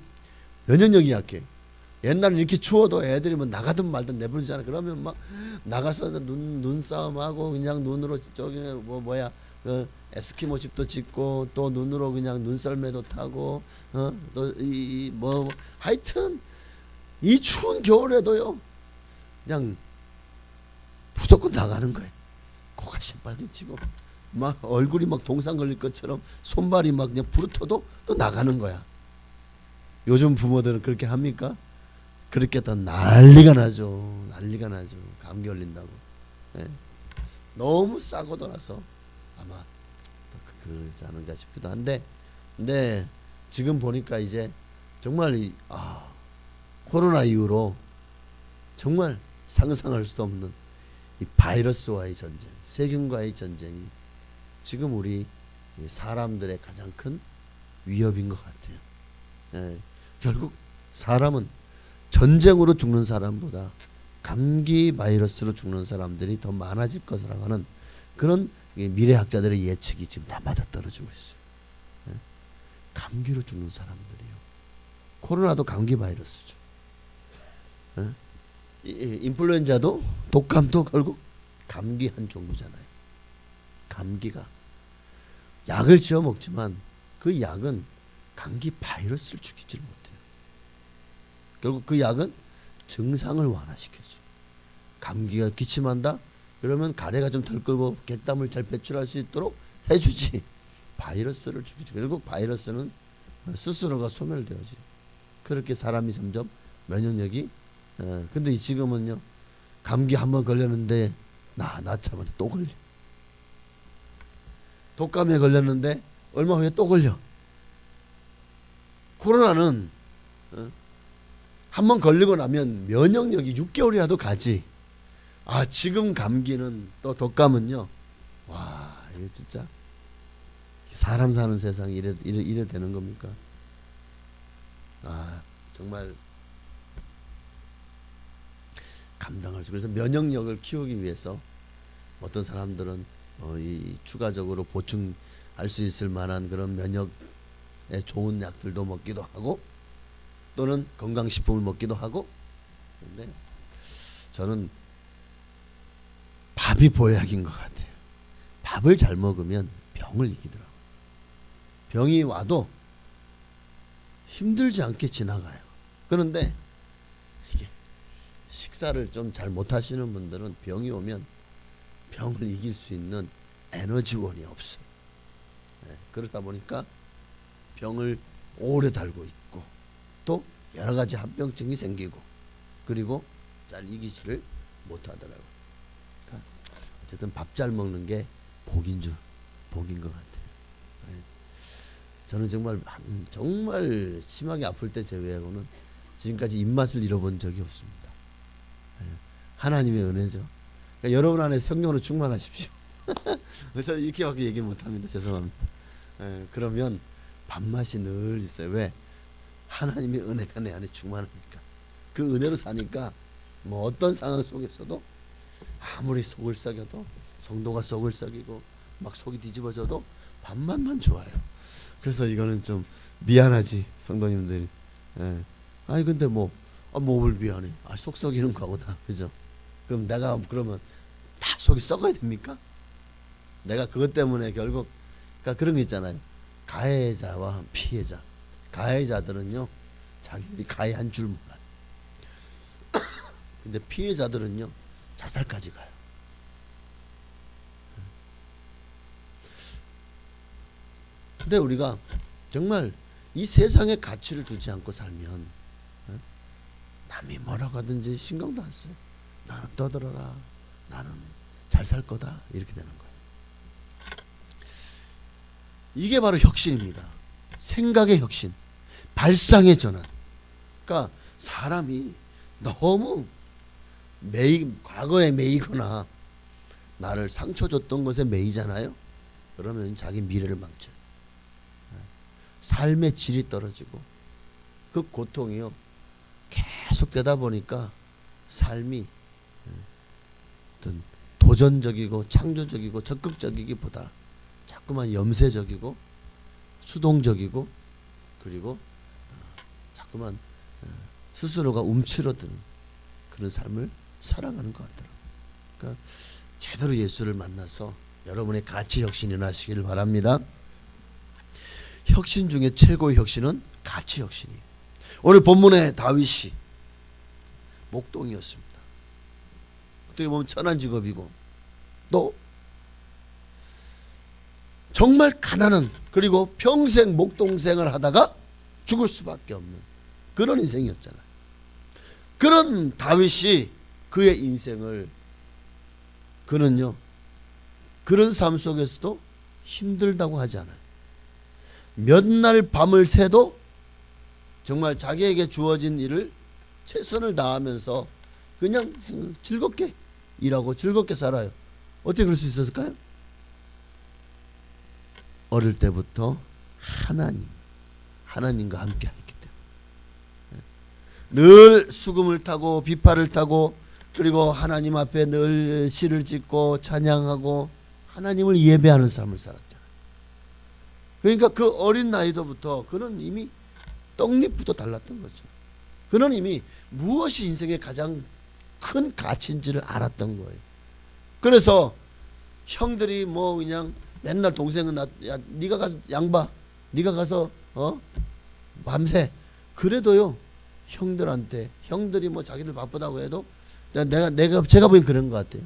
Speaker 3: 면역력이 약해. 옛날엔 이렇게 추워도 애들이 뭐 나가든 말든 내버리잖아. 그러면 막 나가서 눈싸움하고 그냥 눈으로 저기 그 에스키모 집도 짓고 또 눈으로 그냥 눈썰매도 타고 또 하여튼 이 추운 겨울에도요 그냥 무조건 나가는 거예요. 코가 시빨개지고 막 얼굴이 막 동상 걸릴 것처럼 손발이 막 그냥 부르터도 또 나가는 거야. 요즘 부모들은 그렇게 합니까? 그렇게 또 난리가 나죠. 난리가 나죠. 감기 걸린다고. 네. 너무 싸고 돌아서 아마 그러지 않은가 싶기도 한데, 근데 지금 보니까 이제 정말 코로나 이후로 정말 상상할 수도 없는 이 바이러스와의 전쟁, 세균과의 전쟁이 지금 우리 사람들의 가장 큰 위협인 것 같아요. 예, 결국 사람은 전쟁으로 죽는 사람보다 감기 바이러스로 죽는 사람들이 더 많아질 것이라고 하는 그런 미래학자들의 예측이 지금 다 맞아떨어지고 있어요. 예? 감기로 죽는 사람들이요. 코로나도 감기 바이러스죠. 예? 인플루엔자도 독감도 결국 감기 한 종류잖아요. 감기가 약을 지어 먹지만 그 약은 감기 바이러스를 죽이지를 못해요. 결국 그 약은 증상을 완화시켜줘. 감기가 기침한다? 그러면 가래가 좀 덜 끓고 객담을 잘 배출할 수 있도록 해주지. 바이러스를 죽이지. 결국 바이러스는 스스로가 소멸되어지. 그렇게 사람이 점점 면역력이 근데 지금은요, 감기 한번 걸렸는데 낳자마자 또 걸려. 독감에 걸렸는데 얼마 후에 또 걸려. 코로나는 한번 걸리고 나면 면역력이 6개월이라도 가지. 지금 감기는 또 독감은요, 와, 이거 진짜 사람 사는 세상이 이래 되는 겁니까? 정말 감당할 수. 그래서 면역력을 키우기 위해서 어떤 사람들은 이 추가적으로 보충할 수 있을 만한 그런 면역에 좋은 약들도 먹기도 하고, 또는 건강식품을 먹기도 하고. 근데 저는 밥이 보약인 것 같아요. 밥을 잘 먹으면 병을 이기더라고요. 병이 와도 힘들지 않게 지나가요. 그런데 이게 식사를 좀 잘 못하시는 분들은 병이 오면 병을 이길 수 있는 에너지원이 없어요. 그러다 보니까 병을 오래 달고 있고, 또 여러 가지 합병증이 생기고, 그리고 잘 이기지를 못하더라고요. 그러니까 어쨌든 밥 잘 먹는 게 복인 것 같아요. 저는 정말 심하게 아플 때 제외하고는 지금까지 입맛을 잃어본 적이 없습니다. 하나님의 은혜죠. 그러니까 여러분 안에 성령으로 충만하십시오. 저는 이렇게밖에 얘기 못합니다. 죄송합니다. 그러면 밥맛이 늘 있어요. 왜? 하나님의 은혜가 내 안에 충만하니까. 그 은혜로 사니까 뭐 어떤 상황 속에서도 아무리 속을 썩여도, 성도가 속을 썩이고 막 속이 뒤집어져도 밥맛만 좋아요. 그래서 이거는 좀 미안하지, 성도님들이. 근데 뭘 미안해? 속 썩이는 거보다, 그죠? 그럼 내가 그러면 다 속이 썩어야 됩니까? 내가 그것 때문에 결국, 그러니까 그런 거 있잖아요. 가해자와 피해자. 가해자들은요, 자기들이 가해한 줄 몰라요. 근데 피해자들은요, 자살까지 가요. 근데 우리가 정말 이 세상에 가치를 두지 않고 살면 남이 뭐라고 하든지 신경도 안 써요. 나는 떠들어라. 나는 잘 살 거다. 이렇게 되는 거예요. 이게 바로 혁신입니다. 생각의 혁신, 발상의 전환. 그러니까 사람이 너무 과거에 매이거나 나를 상처 줬던 것에 매이잖아요. 그러면 자기 미래를 망쳐요. 삶의 질이 떨어지고 그 고통이요 계속 되다 보니까 삶이 어떤 도전적이고 창조적이고 적극적이기보다 자꾸만 염세적이고 수동적이고, 그리고 자꾸만 스스로가 움츠러드는 그런 삶을 살아가는 것 같더라고요. 그러니까 제대로 예수를 만나서 여러분의 가치 혁신이 일어나시기를 바랍니다. 혁신 중에 최고의 혁신은 가치 혁신이에요. 오늘 본문의 다윗이 목동이었습니다. 어떻게 보면 천한 직업이고, 또 정말 가난한, 그리고 평생 목동생을 하다가 죽을 수밖에 없는 그런 인생이었잖아요. 그런 다윗이 그의 인생을, 그는요 그런 삶 속에서도 힘들다고 하지 않아요. 몇 날 밤을 새도 정말 자기에게 주어진 일을 최선을 다하면서 그냥 즐겁게 일하고 즐겁게 살아요. 어떻게 그럴 수 있었을까요? 어릴 때부터 하나님과 함께 했기 때문에. 늘 수금을 타고 비파를 타고, 그리고 하나님 앞에 늘 시를 짓고 찬양하고 하나님을 예배하는 삶을 살았잖아요. 그러니까 그 어린 나이도부터 그는 이미 떡잎부터 달랐던 거죠. 그는 이미 무엇이 인생의 가장 큰 가치인지를 알았던 거예요. 그래서 형들이 그냥 맨날 동생은 야 네가 가서 양봐, 네가 가서 밤새, 그래도요 형들한테, 형들이 뭐 자기들 바쁘다고 해도 제가 보기엔 그런 것 같아요.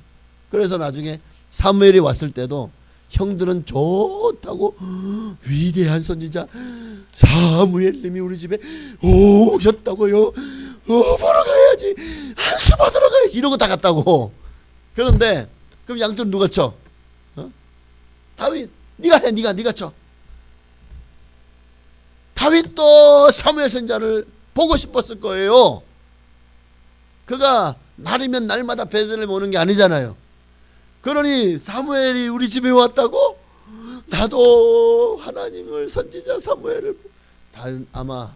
Speaker 3: 그래서 나중에 사무엘이 왔을 때도 형들은 좋다고 위대한 선지자 사무엘님이 우리 집에 오셨다고요. 보러 가야지, 한수 받으러 가야지 이러고 다 갔다고. 그런데 그럼 양들은 누가 쳐? 다윗, 네가 해, 네가 쳐. 다윗도 사무엘 선지자를 보고 싶었을 거예요. 그가 날이면 날마다 베들레헴 오는 게 아니잖아요. 그러니 사무엘이 우리 집에 왔다고? 나도 하나님을 선지자 사무엘을. 아마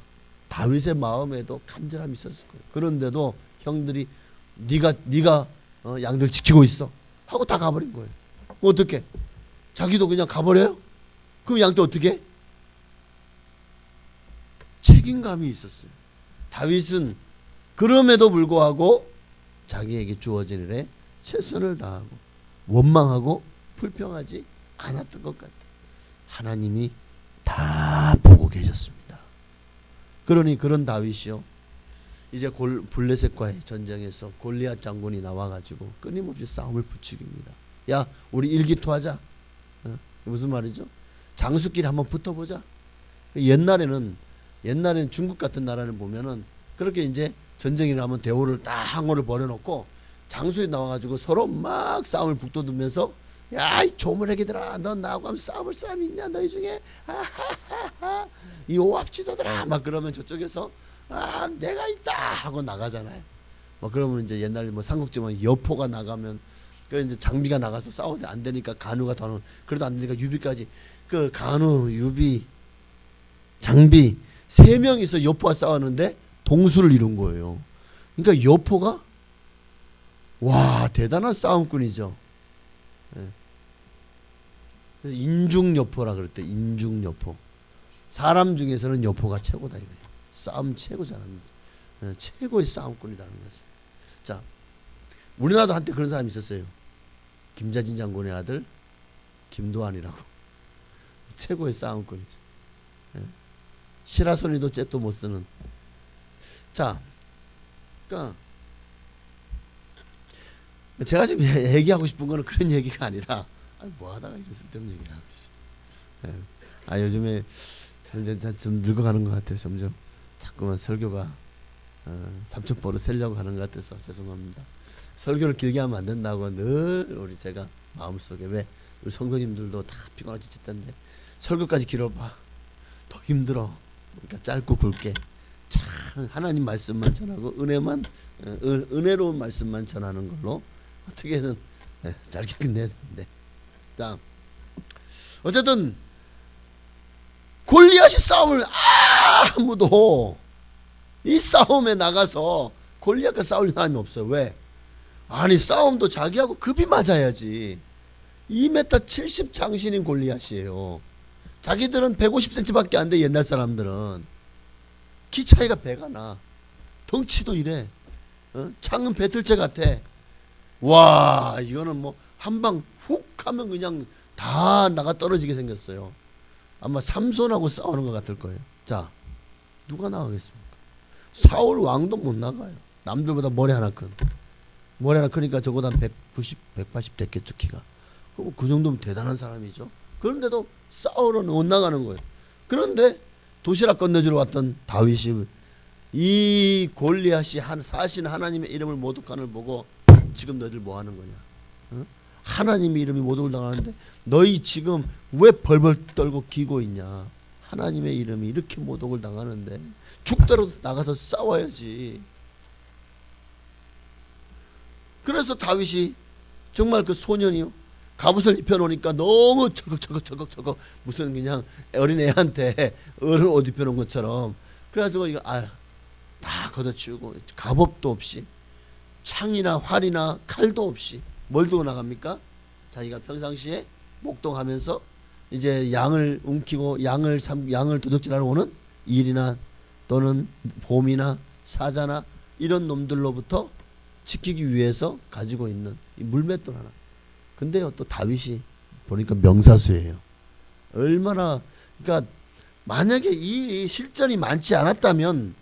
Speaker 3: 다윗의 마음에도 간절함이 있었을 거예요. 그런데도 형들이 네가 양들 지키고 있어 하고 다 가버린 거예요. 어떻게? 자기도 그냥 가버려요? 그럼 양도 어떻게? 책임감이 있었어요. 다윗은 그럼에도 불구하고 자기에게 주어진 일에 최선을 다하고 원망하고 불평하지 않았던 것 같아요. 하나님이 다 보고 계셨습니다. 그러니 그런 다윗이요, 이제 블레셋과의 전쟁에서 골리앗 장군이 나와가지고 끊임없이 싸움을 부추깁니다. 야, 우리 일기토하자. 무슨 말이죠? 장수끼리 한번 붙어보자. 옛날에는 중국 같은 나라를 보면은 그렇게 이제 전쟁이 나면 대오를 딱 항호를 벌여놓고 장수에 나와가지고 서로 막 싸움을 북돋으면서, 야, 이 조물애기들아, 넌 나하고 하면 싸울 사람 있냐, 너희 중에? 하하하하, 이 오합지도들아, 막 그러면 저쪽에서 내가 있다 하고 나가잖아요. 뭐 그러면 이제 옛날에 뭐 삼국지면 여포가 나가면 그 이제 장비가 나가서 싸우는데 안 되니까 간우가 더는, 그래도 안 되니까 유비까지, 그 간우, 유비, 장비 3명이서 여포와 싸웠는데 동수를 이룬 거예요. 그러니까 여포가 와, 대단한 싸움꾼이죠. 예. 그래서 인중여포라 그랬대. 인중여포. 사람 중에서는 여포가 최고다 이거예요. 싸움 최고 잘하는 거죠. 최고의 싸움꾼이라는 거죠. 자, 우리나라도 한때 그런 사람이 있었어요. 김자진 장군의 아들 김도환이라고. 최고의 싸움꾼이죠. 예. 시라소니도 잽도 못 쓰는. 자, 그러니까 제가 지금 얘기하고 싶은 거는 그런 얘기가 아니라, 뭐 하다가 이런 쓸데없는 얘기를 하고 있어. 요즘에 좀 늙어가는 것 같아요. 점점 자꾸만 설교가 삼천포로 세려고 하는 것 같아서 죄송합니다. 설교를 길게 하면 안 된다고 늘 우리 제가 마음속에, 왜 우리 성도님들도 다 피곤하고 지쳤던데 설교까지 길어봐 더 힘들어. 그러니까 짧고 굵게 참 하나님 말씀만 전하고 은혜로운 말씀만 전하는 걸로 어떻게든 짧게 끝내야 되는데. 자, 어쨌든 골리앗이 싸움을 아무도 이 싸움에 나가서 골리앗과 싸울 사람이 없어요. 왜? 아니, 싸움도 자기하고 급이 맞아야지. 2m 70 장신인 골리앗이에요. 자기들은 150cm밖에 안 돼. 옛날 사람들은 키 차이가 배가 나. 덩치도 이래. 창은 배틀째 같아. 와, 이거는 뭐 한 방 훅 하면 그냥 다 나가 떨어지게 생겼어요. 아마 삼손하고 싸우는 것 같을 거예요. 자, 누가 나가겠습니까? 사울 왕도 못 나가요. 남들보다 머리 하나 큰. 머리 하나 크니까 저보다 190, 180 됐겠죠, 키가. 그럼 그 정도면 대단한 사람이죠. 그런데도 싸우러 못 나가는 거예요. 그런데 도시락 건네주러 왔던 다윗이 이 골리앗이 사신 하나님의 이름을 모독하는 보고, 지금 너희들 뭐 하는 거냐? 하나님의 이름이 모독을 당하는데 너희 지금 왜 벌벌 떨고 기고 있냐? 하나님의 이름이 이렇게 모독을 당하는데 죽더라도 나가서 싸워야지. 그래서 다윗이 정말 그 소년이요, 갑옷을 입혀놓으니까 너무 철컥철컥 무슨 그냥 어린애한테 어른 옷 입혀놓은 것처럼. 그래가지고 이거 다 걷어치우고 갑옷도 없이 창이나 활이나 칼도 없이 뭘 두고 나갑니까? 자기가 평상시에 목동하면서 이제 양을 움키고 양을 도둑질하러 오는 일이나 또는 봄이나 사자나 이런 놈들로부터 지키기 위해서 가지고 있는 이 물맷돌 하나. 근데요, 또 다윗이 보니까 명사수예요. 얼마나, 그러니까 만약에 이 실전이 많지 않았다면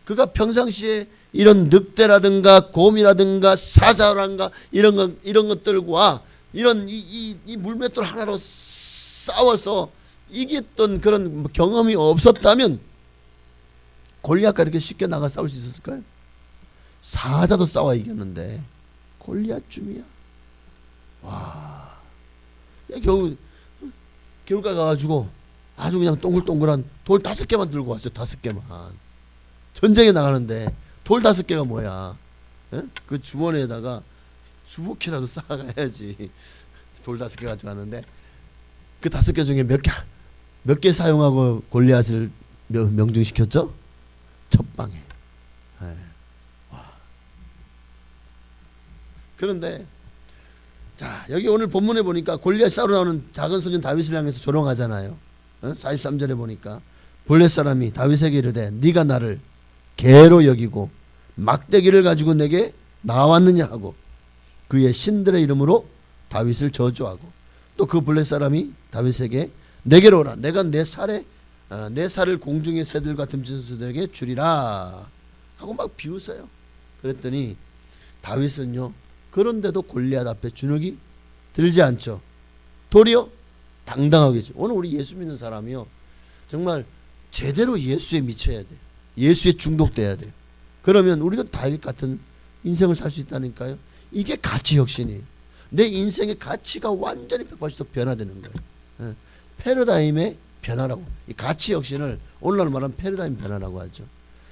Speaker 3: 그가 평상시에 이런 늑대라든가 곰이라든가 사자라든가 이런 것들과 이런 이 물맷돌 하나로 싸워서 이겼던 그런 경험이 없었다면 골리앗과 이렇게 쉽게 나가 싸울 수 있었을까요? 사자도 싸워 이겼는데 골리앗쯤이야. 와, 야, 겨울가 가가지고 아주 그냥 동글동글한 돌 5개만 들고 왔어요. 5개만. 전쟁에 나가는데 돌 5개가 뭐야? 에? 그 주머니에다가 주부키라도 쌓아가야지. 돌 5개 가져가는데 그 5개 중에 몇 개 사용하고 골리앗을 명중시켰죠? 첫 방에. 와. 그런데 자, 여기 오늘 본문에 보니까 골리앗 싸우러 나오는 작은 소년 다윗을 향해서 조롱하잖아요. 43절에 보니까 블레 사람이 다윗에게 이르되 네가 나를 개로 여기고 막대기를 가지고 내게 나왔느냐 하고 그의 신들의 이름으로 다윗을 저주하고 또 그 블레 사람이 다윗에게 내게로 오라 내가 내 살을 공중의 새들과 듬친소들에게 주리라 하고 막 비웃어요. 그랬더니 다윗은요 그런데도 골리앗 앞에 주눅이 들지 않죠. 도리어 당당하겠죠. 오늘 우리 예수 믿는 사람이요 정말 제대로 예수에 미쳐야 돼. 예수에 중독돼야 돼. 그러면 우리도 다윗 같은 인생을 살 수 있다니까요. 이게 가치 혁신이에요. 내 인생의 가치가 완전히 180도 변화되는 거예요. 패러다임의 변화라고. 이 가치 혁신을 오늘날 말하면 패러다임 변화라고 하죠.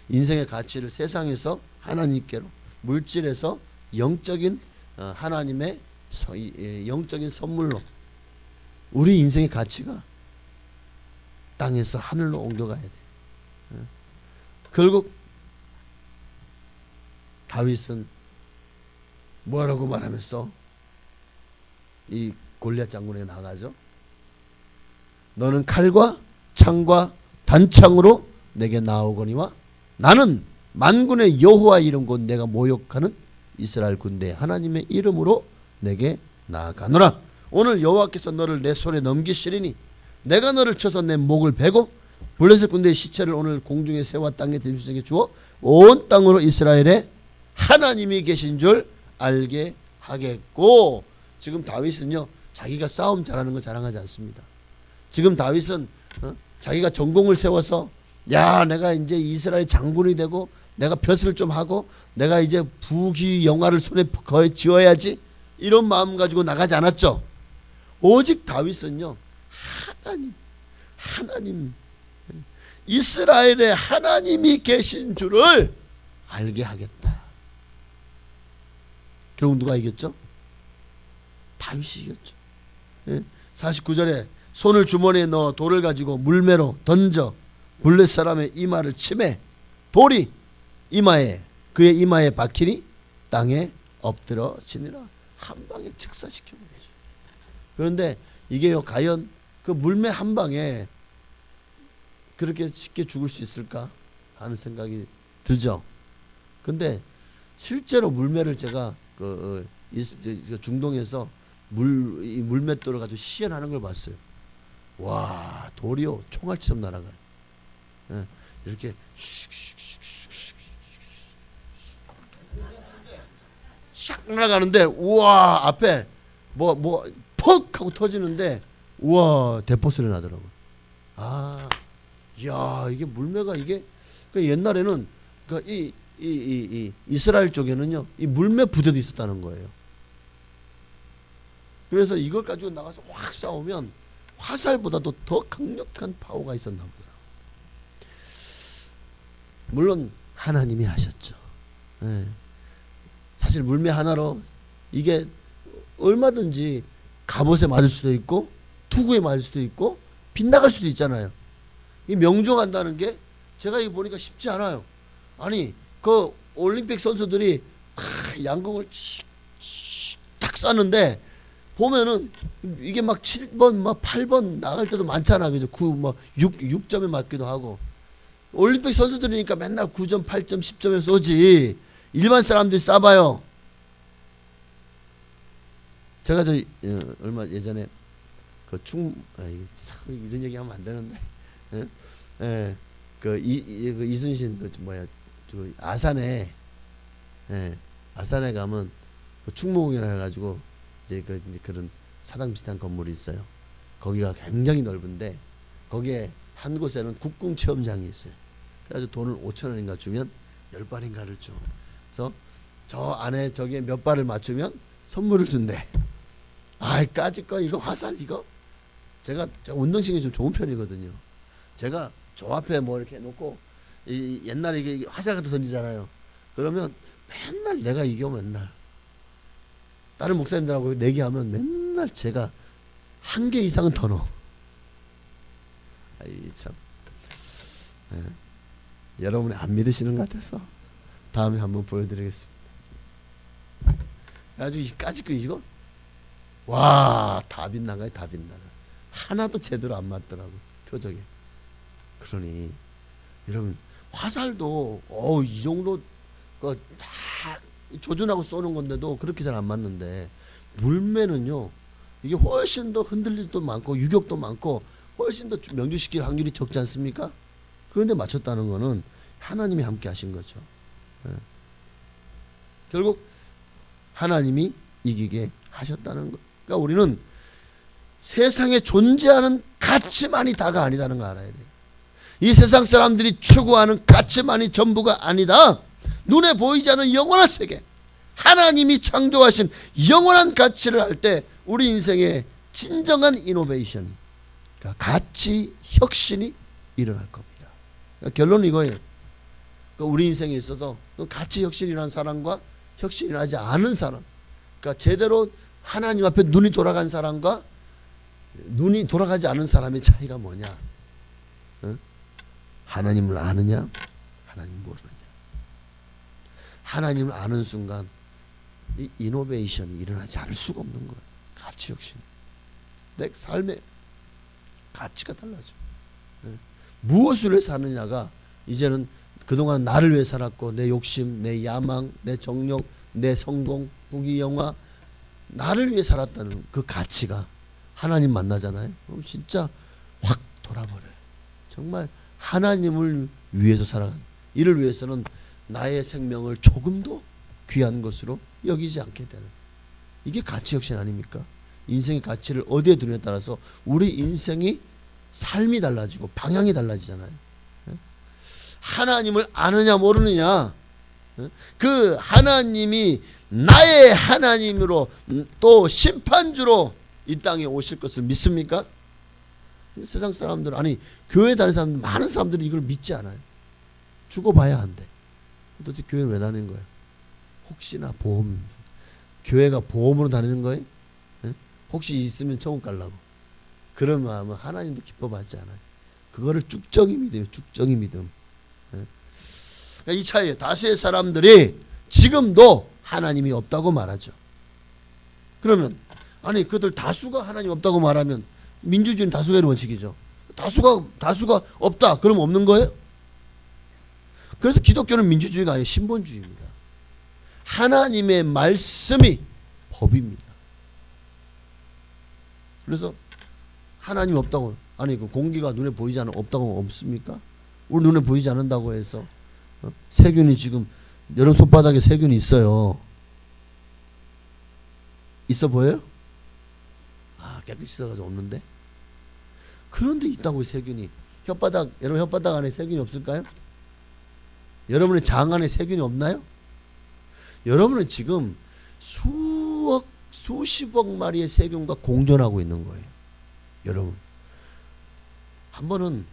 Speaker 3: 인생의 가치를 세상에서 하나님께로, 물질에서 영적인 하나님의 영적인 선물로 우리 인생의 가치가 땅에서 하늘로 옮겨가야 돼. 결국 다윗은 뭐라고 말하면서 이 골리앗 장군에게 나가죠. 너는 칼과 창과 단창으로 내게 나오거니와 나는 만군의 여호와 이름 곧 내가 모욕하는 이스라엘 군대 하나님의 이름으로 내게 나아가노라. 오늘 여호와께서 너를 내 손에 넘기시리니 내가 너를 쳐서 내 목을 베고 블레셋 군대의 시체를 오늘 공중의 새와 땅의 들짐승에게 주어 온 땅으로 이스라엘에 하나님이 계신 줄 알게 하겠고. 지금 다윗은요 자기가 싸움 잘하는 거 자랑하지 않습니다. 지금 다윗은 자기가 전공을 세워서 야 내가 이제 이스라엘 장군이 되고 내가 벼슬 좀 하고 내가 이제 부귀 영화를 손에 거의 쥐어야지 이런 마음 가지고 나가지 않았죠. 오직 다윗은요 하나님 이스라엘에 하나님이 계신 줄을 알게 하겠다. 결국 누가 이겼죠? 다윗이 이겼죠. 49절에 손을 주머니에 넣어 돌을 가지고 물매로 던져 블레 사람의 이마를 치매 돌이 그의 이마에 박히니 땅에 엎드러지니라. 한 방에 즉사시켜 버리죠. 그런데 이게요 과연 그 물매 한 방에 그렇게 쉽게 죽을 수 있을까 하는 생각이 들죠. 근데 실제로 물매를 제가 중동에서 이 물맷돌을 가지고 시연하는 걸 봤어요. 와 돌이요 총알처럼 날아가요. 이렇게 샥 날아가는데 우와 앞에 뭐 퍽 하고 터지는데 우와 대포 소리 나더라고. 아, 야 이게 물매가 이게 옛날에는 이 이스라엘 쪽에는요 이 물매 부대도 있었다는 거예요. 그래서 이걸 가지고 나가서 확 싸우면 화살보다도 더 강력한 파워가 있었나 보더라고요. 물론 하나님이 하셨죠. 사실 물매 하나로 이게 얼마든지 갑옷에 맞을 수도 있고 투구에 맞을 수도 있고 빗나갈 수도 있잖아요. 이 명중한다는 게 제가 이거 보니까 쉽지 않아요. 아니 그 올림픽 선수들이 양궁을 탁 쐈는데 보면은 이게 막 7번 막 8번 나갈 때도 많잖아. 그죠? 6점에 맞기도 하고. 올림픽 선수들이니까 맨날 9점, 8점, 10점에 쏘지. 일반 사람들이 쏴봐요. 제가 얼마 예전에 이런 얘기하면 안 되는데, 그 이순신 그 아산에 아산에 가면 그 충무공이라 해가지고 이제 그런 사당 비슷한 건물이 있어요. 거기가 굉장히 넓은데 거기에 한 곳에는 국궁 체험장이 있어요. 그래가지고 돈을 5,000원인가 주면 10발인가를 줘. 그래서 저 안에 저기에 몇 발을 맞추면 선물을 준대. 아이 까짓 거 이거 화살 이거. 제가 운동신경이 좀 좋은 편이거든요. 제가 저 앞에 뭐 이렇게 놓고 이 옛날에 이게 화살 같은 거 던지잖아요. 그러면 맨날 내가 이겨 맨날. 다른 목사님들하고 내기하면 맨날 제가 한 개 이상은 더 넣어. 아이 참. 여러분이 안 믿으시는 것 같아서 다음에 한번 보여드리겠습니다. 그래가지고 이 까짓 거 이거 와 다 빗나가요. 다 빗나가. 하나도 제대로 안 맞더라고 표적에. 그러니 여러분 화살도 이 정도 다 조준하고 쏘는 건데도 그렇게 잘 안 맞는데 물매는요 이게 훨씬 더 흔들릴 때도 많고 유격도 많고 훨씬 더 명중시킬 확률이 적지 않습니까? 그런데 맞췄다는 거는 하나님이 함께 하신 거죠. 결국 하나님이 이기게 하셨다는 거. 그러니까 우리는 세상에 존재하는 가치만이 다가 아니다는 거 알아야 돼요. 이 세상 사람들이 추구하는 가치만이 전부가 아니다. 눈에 보이지 않는 영원한 세계, 하나님이 창조하신 영원한 가치를 할 때 우리 인생에 진정한 이노베이션이, 그러니까 가치 혁신이 일어날 겁니다. 그러니까 결론은 이거예요. 그러니까 우리 인생에 있어서 가치 혁신이라는 사람과 혁신이 나지 않은 사람, 그러니까 제대로 하나님 앞에 눈이 돌아간 사람과 눈이 돌아가지 않은 사람의 차이가 뭐냐? 하나님을 아느냐, 하나님 모르느냐. 하나님을 아는 순간 이 이노베이션이 일어나지 않을 수가 없는 거예요. 가치 혁신. 내 삶의 가치가 달라져. 무엇을 위해 사느냐가 이제는 그동안 나를 위해 살았고 내 욕심, 내 야망, 내 정욕, 내 성공, 부귀영화, 나를 위해 살았다는 그 가치가 하나님 만나잖아요. 그럼 진짜 확 돌아버려요. 정말 하나님을 위해서 살아가는, 이를 위해서는 나의 생명을 조금도 귀한 것으로 여기지 않게 되는, 이게 가치 혁신 아닙니까? 인생의 가치를 어디에 두느냐에 따라서 우리 인생이 삶이 달라지고 방향이 달라지잖아요. 하나님을 아느냐 모르느냐, 그 하나님이 나의 하나님으로 또 심판주로 이 땅에 오실 것을 믿습니까? 세상 사람들, 아니 교회 다니는 사람들, 많은 사람들이 이걸 믿지 않아요. 죽어봐야 한대. 도대체 교회는 왜 다니는 거예요? 혹시나 보험, 교회가 보험으로 다니는 거예요? 혹시 있으면 천국 가려고. 그런 마음은 하나님도 기뻐하지 않아요. 그거를 쭉정이 믿어요. 쭉정이 믿음. 그러니까 이 차이에 다수의 사람들이 지금도 하나님이 없다고 말하죠. 그러면 아니 그들 다수가 하나님 없다고 말하면 민주주의는 다수결의 원칙이죠. 다수가 없다. 그럼 없는 거예요? 그래서 기독교는 민주주의가 아니라 신본주의입니다. 하나님의 말씀이 법입니다. 그래서 하나님이 없다고, 아니 그 공기가 눈에 보이지 않는 없다고 없습니까? 우리 눈에 보이지 않는다고 해서 세균이 지금 여러분 손바닥에 세균이 있어요. 있어 보여요? 아 깨끗이 씻어가지고 없는데. 그런데 있다고 세균이. 혓바닥, 여러분 혓바닥 안에 세균이 없을까요? 여러분의 장 안에 세균이 없나요? 여러분은 지금 수억, 수십억 마리의 세균과 공존하고 있는 거예요. 여러분 한 번은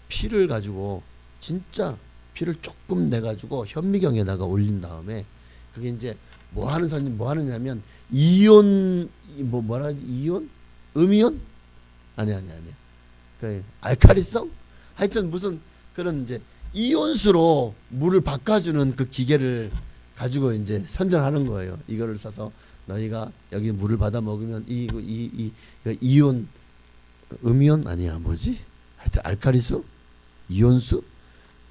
Speaker 3: 피를 가지고, 진짜 피를 조금 내가지고 현미경에다가 올린 다음에, 그게 이제 뭐 하는 사람이 뭐 하느냐면 이온, 뭐라 하지, 이온? 음이온? 아니 그 알카리성? 하여튼 무슨 그런 이제 이온수로 물을 바꿔주는 그 기계를 가지고 이제 선전하는 거예요. 이거를 사서 너희가 여기 물을 받아 먹으면 그 이온, 음이온 아니야 뭐지? 하여튼 알카리수, 이온수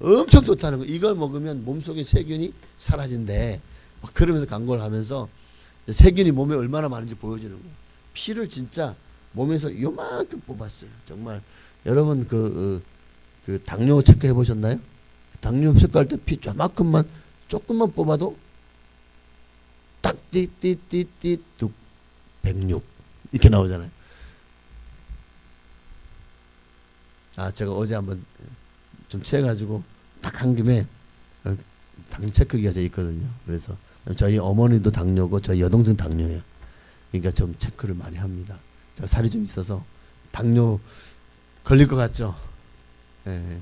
Speaker 3: 엄청 좋다는 거. 이걸 먹으면 몸속에 세균이 사라진대. 막 그러면서 광고를 하면서 세균이 몸에 얼마나 많은지 보여주는 거예요. 피를 진짜 몸에서 요만큼 뽑았어요. 정말 여러분 그 당뇨 체크해 보셨나요? 당뇨 체크할 때 피 조금만 뽑아도 딱 띠띠띠띠 뚝 106 이렇게 나오잖아요. 제가 어제 한번 좀 체해가지고 딱 한 김에 당뇨 체크기가 제 있거든요. 그래서 저희 어머니도 당뇨고 저희 여동생 당뇨예요. 그러니까 좀 체크를 많이 합니다. 제가 살이 좀 있어서 당뇨 걸릴 것 같죠? 예.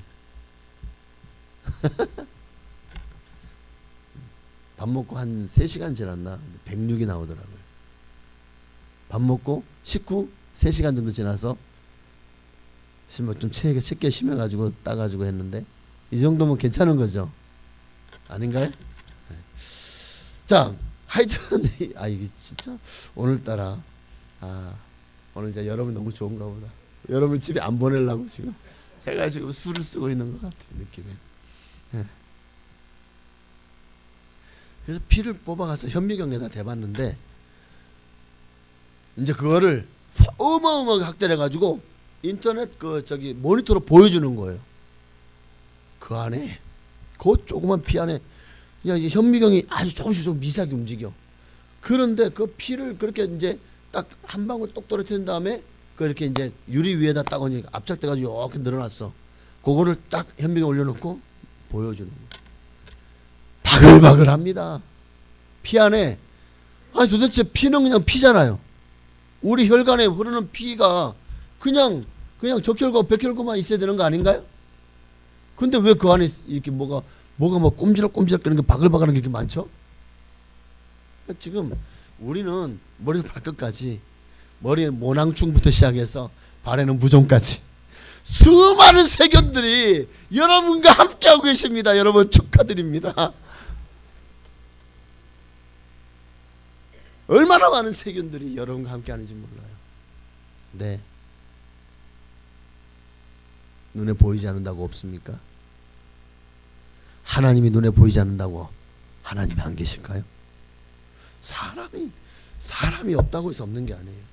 Speaker 3: 밥 먹고 한 3시간 지났나 106이 나오더라고요. 밥 먹고 식후 3시간 정도 지나서 좀 체계 심해가지고 따가지고 했는데 이 정도면 괜찮은 거죠? 아닌가요? 네. 자, 하여튼 이게 진짜 오늘따라 오늘 이제 여러분 너무 좋은가 보다. 여러분 집에 안 보내려고 지금 제가 지금 술을 쓰고 있는 것 같아요, 느낌에. 네. 그래서 피를 뽑아가서 현미경에다 대봤는데 이제 그거를 어마어마하게 확대해 가지고 인터넷 모니터로 보여주는 거예요. 그 안에 그 조그만 피 안에 그냥 이제 현미경이 아주 조금씩 좀 미세하게 움직여. 그런데 그 피를 그렇게 이제 딱 한 방울 똑 떨어뜨린 다음에 그 이렇게 이제 유리 위에다 딱 압착돼 가지고 이렇게 늘어났어. 그거를 딱 현미경 올려놓고 보여주는 거예요. 바글바글합니다. 피 안에 도대체 피는 그냥 피잖아요. 우리 혈관에 흐르는 피가 그냥 적혈구 백혈구만 있어야 되는 거 아닌가요? 근데 왜 그 안에 이렇게 뭐가 뭐 꼼지락꼼지락 거리는 게 바글바글한 게 이렇게 많죠? 지금 우리는 머리부터 발끝까지 머리에 모낭충부터 시작해서 발에는 무좀까지 수많은 세균들이 여러분과 함께하고 계십니다. 여러분 축하드립니다. 얼마나 많은 세균들이 여러분과 함께하는지 몰라요. 네. 눈에 보이지 않는다고 없습니까? 하나님이 눈에 보이지 않는다고 하나님이 안 계실까요? 사람이 없다고 해서 없는 게 아니에요.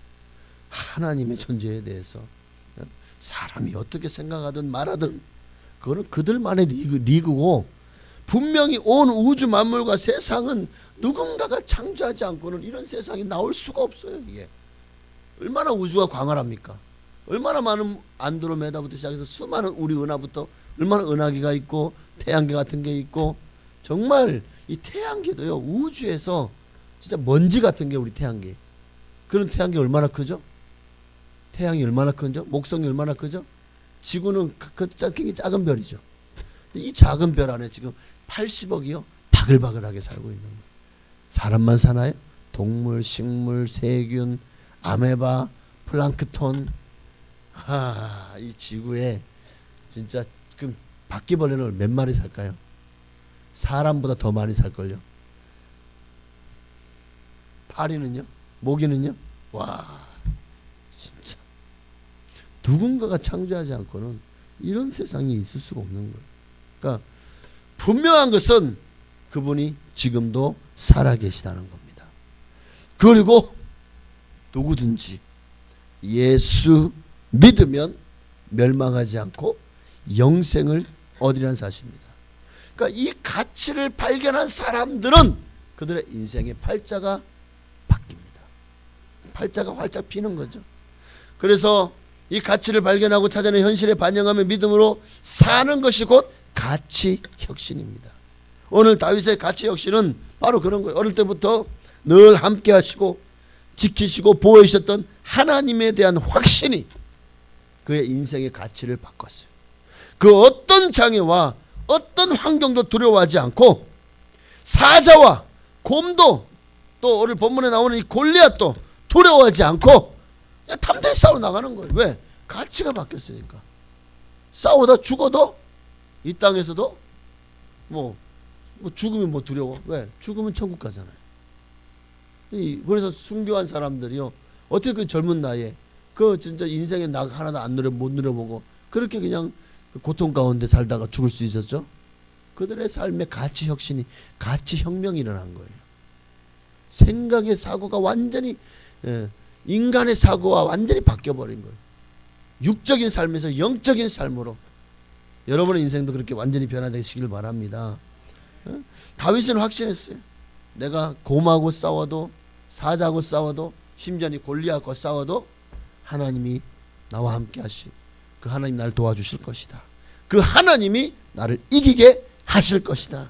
Speaker 3: 하나님의 존재에 대해서 사람이 어떻게 생각하든 말하든 그거는 그들만의 리그고 분명히 온 우주 만물과 세상은 누군가가 창조하지 않고는 이런 세상이 나올 수가 없어요. 이게 얼마나 우주가 광활합니까? 얼마나 많은 안드로메다부터 시작해서 수많은 우리 은하부터 얼마나 은하계가 있고 태양계 같은 게 있고 정말 이 태양계도요 우주에서 진짜 먼지 같은 게 우리 태양계. 그런 태양계 얼마나 크죠? 태양이 얼마나 크죠? 목성이 얼마나 크죠? 지구는 굉장히 작은 별이죠. 이 작은 별 안에 지금 80억이요 바글바글하게 살고 있는 거예요. 사람만 사나요? 동물, 식물, 세균, 아메바, 플랑크톤. 이 지구에 진짜 그럼 바퀴벌레는 몇 마리 살까요? 사람보다 더 많이 살걸요. 파리는요? 모기는요? 와 진짜 누군가가 창조하지 않고는 이런 세상이 있을 수가 없는 거예요. 그러니까 분명한 것은 그분이 지금도 살아계시다는 겁니다. 그리고 누구든지 예수 믿으면 멸망하지 않고 영생을 얻으리라는 사실입니다. 그러니까 이 가치를 발견한 사람들은 그들의 인생의 팔자가 바뀝니다. 팔자가 활짝 피는 거죠. 그래서 이 가치를 발견하고 찾아낸 현실에 반영하며 믿음으로 사는 것이 곧 가치 혁신입니다. 오늘 다윗의 가치 혁신은 바로 그런 거예요. 어릴 때부터 늘 함께 하시고 지키시고 보호해 주셨던 하나님에 대한 확신이 그의 인생의 가치를 바꿨어요. 그 어떤 장애와 어떤 환경도 두려워하지 않고 사자와 곰도 또 오늘 본문에 나오는 이 골리앗도 두려워하지 않고 그냥 담대히 싸워 나가는 거예요. 왜? 가치가 바뀌었으니까. 싸우다 죽어도 이 땅에서도 뭐 죽음이 뭐 두려워? 왜? 죽으면 천국 가잖아요. 그래서 순교한 사람들이요 어떻게 그 젊은 나이에 그 진짜 인생의 낙 하나도 못 누려보고 그렇게 그냥 고통 가운데 살다가 죽을 수 있었죠? 그들의 삶의 가치 혁신이 가치 혁명이 일어난 거예요. 생각의 사고가 완전히 인간의 사고와 완전히 바뀌어버린 거예요. 육적인 삶에서 영적인 삶으로 여러분의 인생도 그렇게 완전히 변화되시길 바랍니다. 다윗은 확신했어요. 내가 곰하고 싸워도, 사자하고 싸워도, 심지어 골리앗과 싸워도 하나님이 나와 함께 하시, 그 하나님 나를 도와주실 것이다. 그 하나님이 나를 이기게 하실 것이다.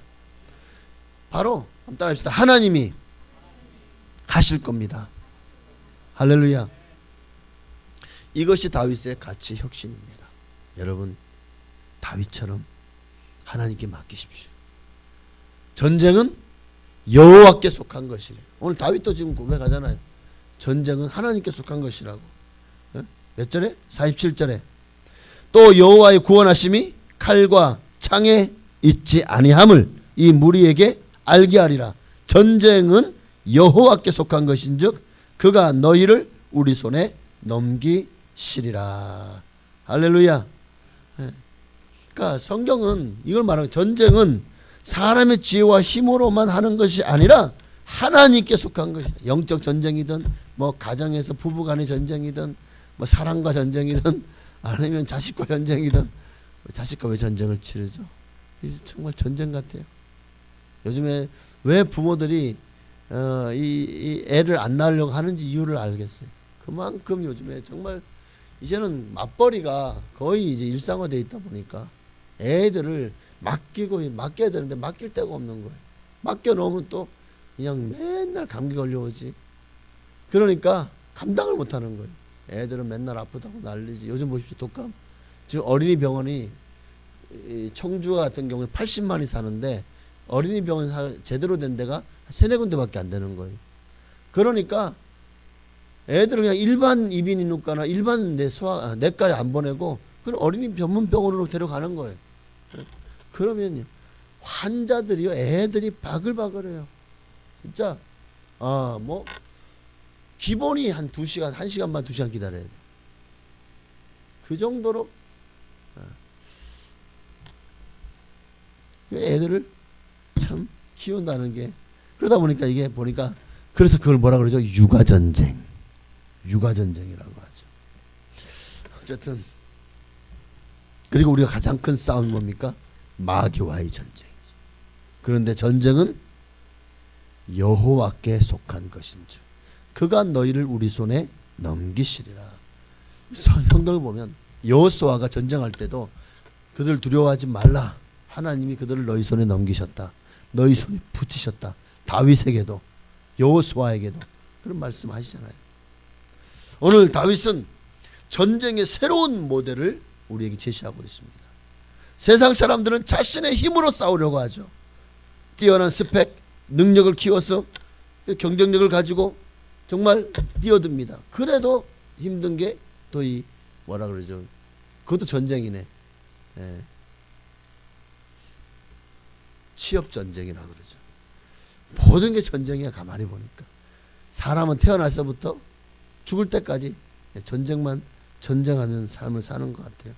Speaker 3: 바로 한번 따라합시다. 하나님이 하실 겁니다. 할렐루야. 이것이 다윗의 가치 혁신입니다. 여러분, 다윗처럼 하나님께 맡기십시오. 전쟁은 여호와께 속한 것이래. 오늘 다윗도 지금 고백하잖아요. 전쟁은 하나님께 속한 것이라고. 몇 절에? 47절에. 또 여호와의 구원하심이 칼과 창에 있지 아니함을 이 무리에게 알게 하리라. 전쟁은 여호와께 속한 것인즉 그가 너희를 우리 손에 넘기시리라. 할렐루야. 그러니까 성경은 이걸 말하고, 전쟁은 사람의 지혜와 힘으로만 하는 것이 아니라 하나님께 속한 것이다. 영적 전쟁이든 뭐 가정에서 부부간의 전쟁이든 뭐 사랑과 전쟁이든 아니면 자식과 전쟁이든. 자식과 왜 전쟁을 치르죠? 이제 정말 전쟁 같아요. 요즘에 왜 부모들이 이 애를 안 낳으려고 하는지 이유를 알겠어요. 그만큼 요즘에 정말 이제는 맞벌이가 거의 이제 일상화되어 있다 보니까 애들을 맡겨야 되는데 맡길 데가 없는 거예요. 맡겨 놓으면 또 그냥 맨날 감기 걸려오지. 그러니까 감당을 못 하는 거예요. 애들은 맨날 아프다고 난리지. 요즘 보십시오. 독감. 지금 어린이 병원이 청주 같은 경우에 80만이 사는데 어린이 병원 제대로 된 데가 3-4군데밖에 안 되는 거예요. 그러니까 애들을 그냥 일반 이비인후과나 일반 내과에 안 보내고 그런 어린이 전문병원으로 데려가는 거예요. 그러면요, 환자들이요, 애들이 바글바글해요. 진짜 뭐 기본이 한 2시간, 1시간 반, 2시간 기다려야 돼. 그 정도로 애들을 참 키운다는 게, 그러다 보니까 이게 보니까, 그래서 그걸 뭐라 그러죠? 육아전쟁. 육아전쟁이라고 하죠. 어쨌든 그리고 우리가 가장 큰 싸움은 뭡니까? 마귀와의 전쟁이죠. 그런데 전쟁은 여호와께 속한 것인즉 그가 너희를 우리 손에 넘기시리라. 성경을 보면 여호수아가 전쟁할 때도 그들 두려워하지 말라. 하나님이 그들을 너희 손에 넘기셨다. 너희 손에 붙이셨다. 다윗에게도 여호수아에게도 그런 말씀 하시잖아요. 오늘 다윗은 전쟁의 새로운 모델을 우리에게 제시하고 있습니다. 세상 사람들은 자신의 힘으로 싸우려고 하죠. 뛰어난 스펙, 능력을 키워서 경쟁력을 가지고 정말 뛰어듭니다. 그래도 힘든 게 또 이 뭐라 그러죠? 그것도 전쟁이네. 취업 전쟁이라 그러죠. 모든 게 전쟁이야. 가만히 보니까 사람은 태어나서부터 죽을 때까지 전쟁하면 삶을 사는 것 같아요.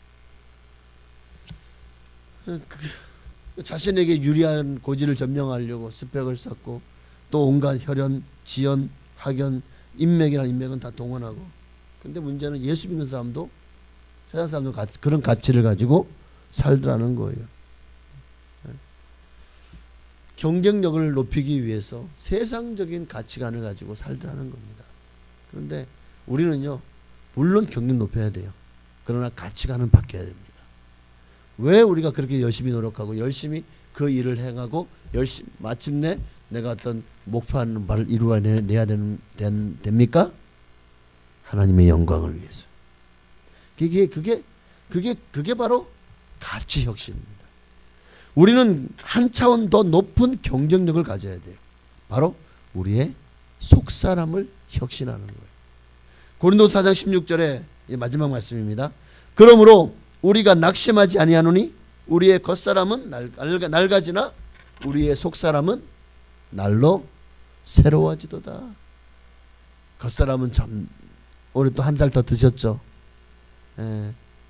Speaker 3: 자신에게 유리한 고지를 점령하려고 스펙을 쌓고 또 온갖 혈연, 지연, 학연, 인맥이라는 인맥은 다 동원하고. 근데 문제는 예수 믿는 사람도 세상 사람도 그런 가치를 가지고 살더라는 거예요. 경쟁력을 높이기 위해서 세상적인 가치관을 가지고 살더라는 겁니다. 그런데 우리는요, 물론 경력 높여야 돼요. 그러나 가치관은 바뀌어야 됩니다. 왜 우리가 그렇게 열심히 노력하고 열심히 그 일을 행하고 열심히 마침내 내가 어떤 목표하는 바를 이루어내야 됩니까? 하나님의 영광을 위해서. 그게 바로 가치 혁신입니다. 우리는 한 차원 더 높은 경쟁력을 가져야 돼요. 바로 우리의 속사람을 혁신하는 거예요. 고린도서 4장 16절에 마지막 말씀입니다. 그러므로 우리가 낙심하지 아니하노니 우리의 겉사람은 낡아지나 우리의 속사람은 날로 새로워지도다. 겉사람은 참 올해 또 한 살 더 드셨죠?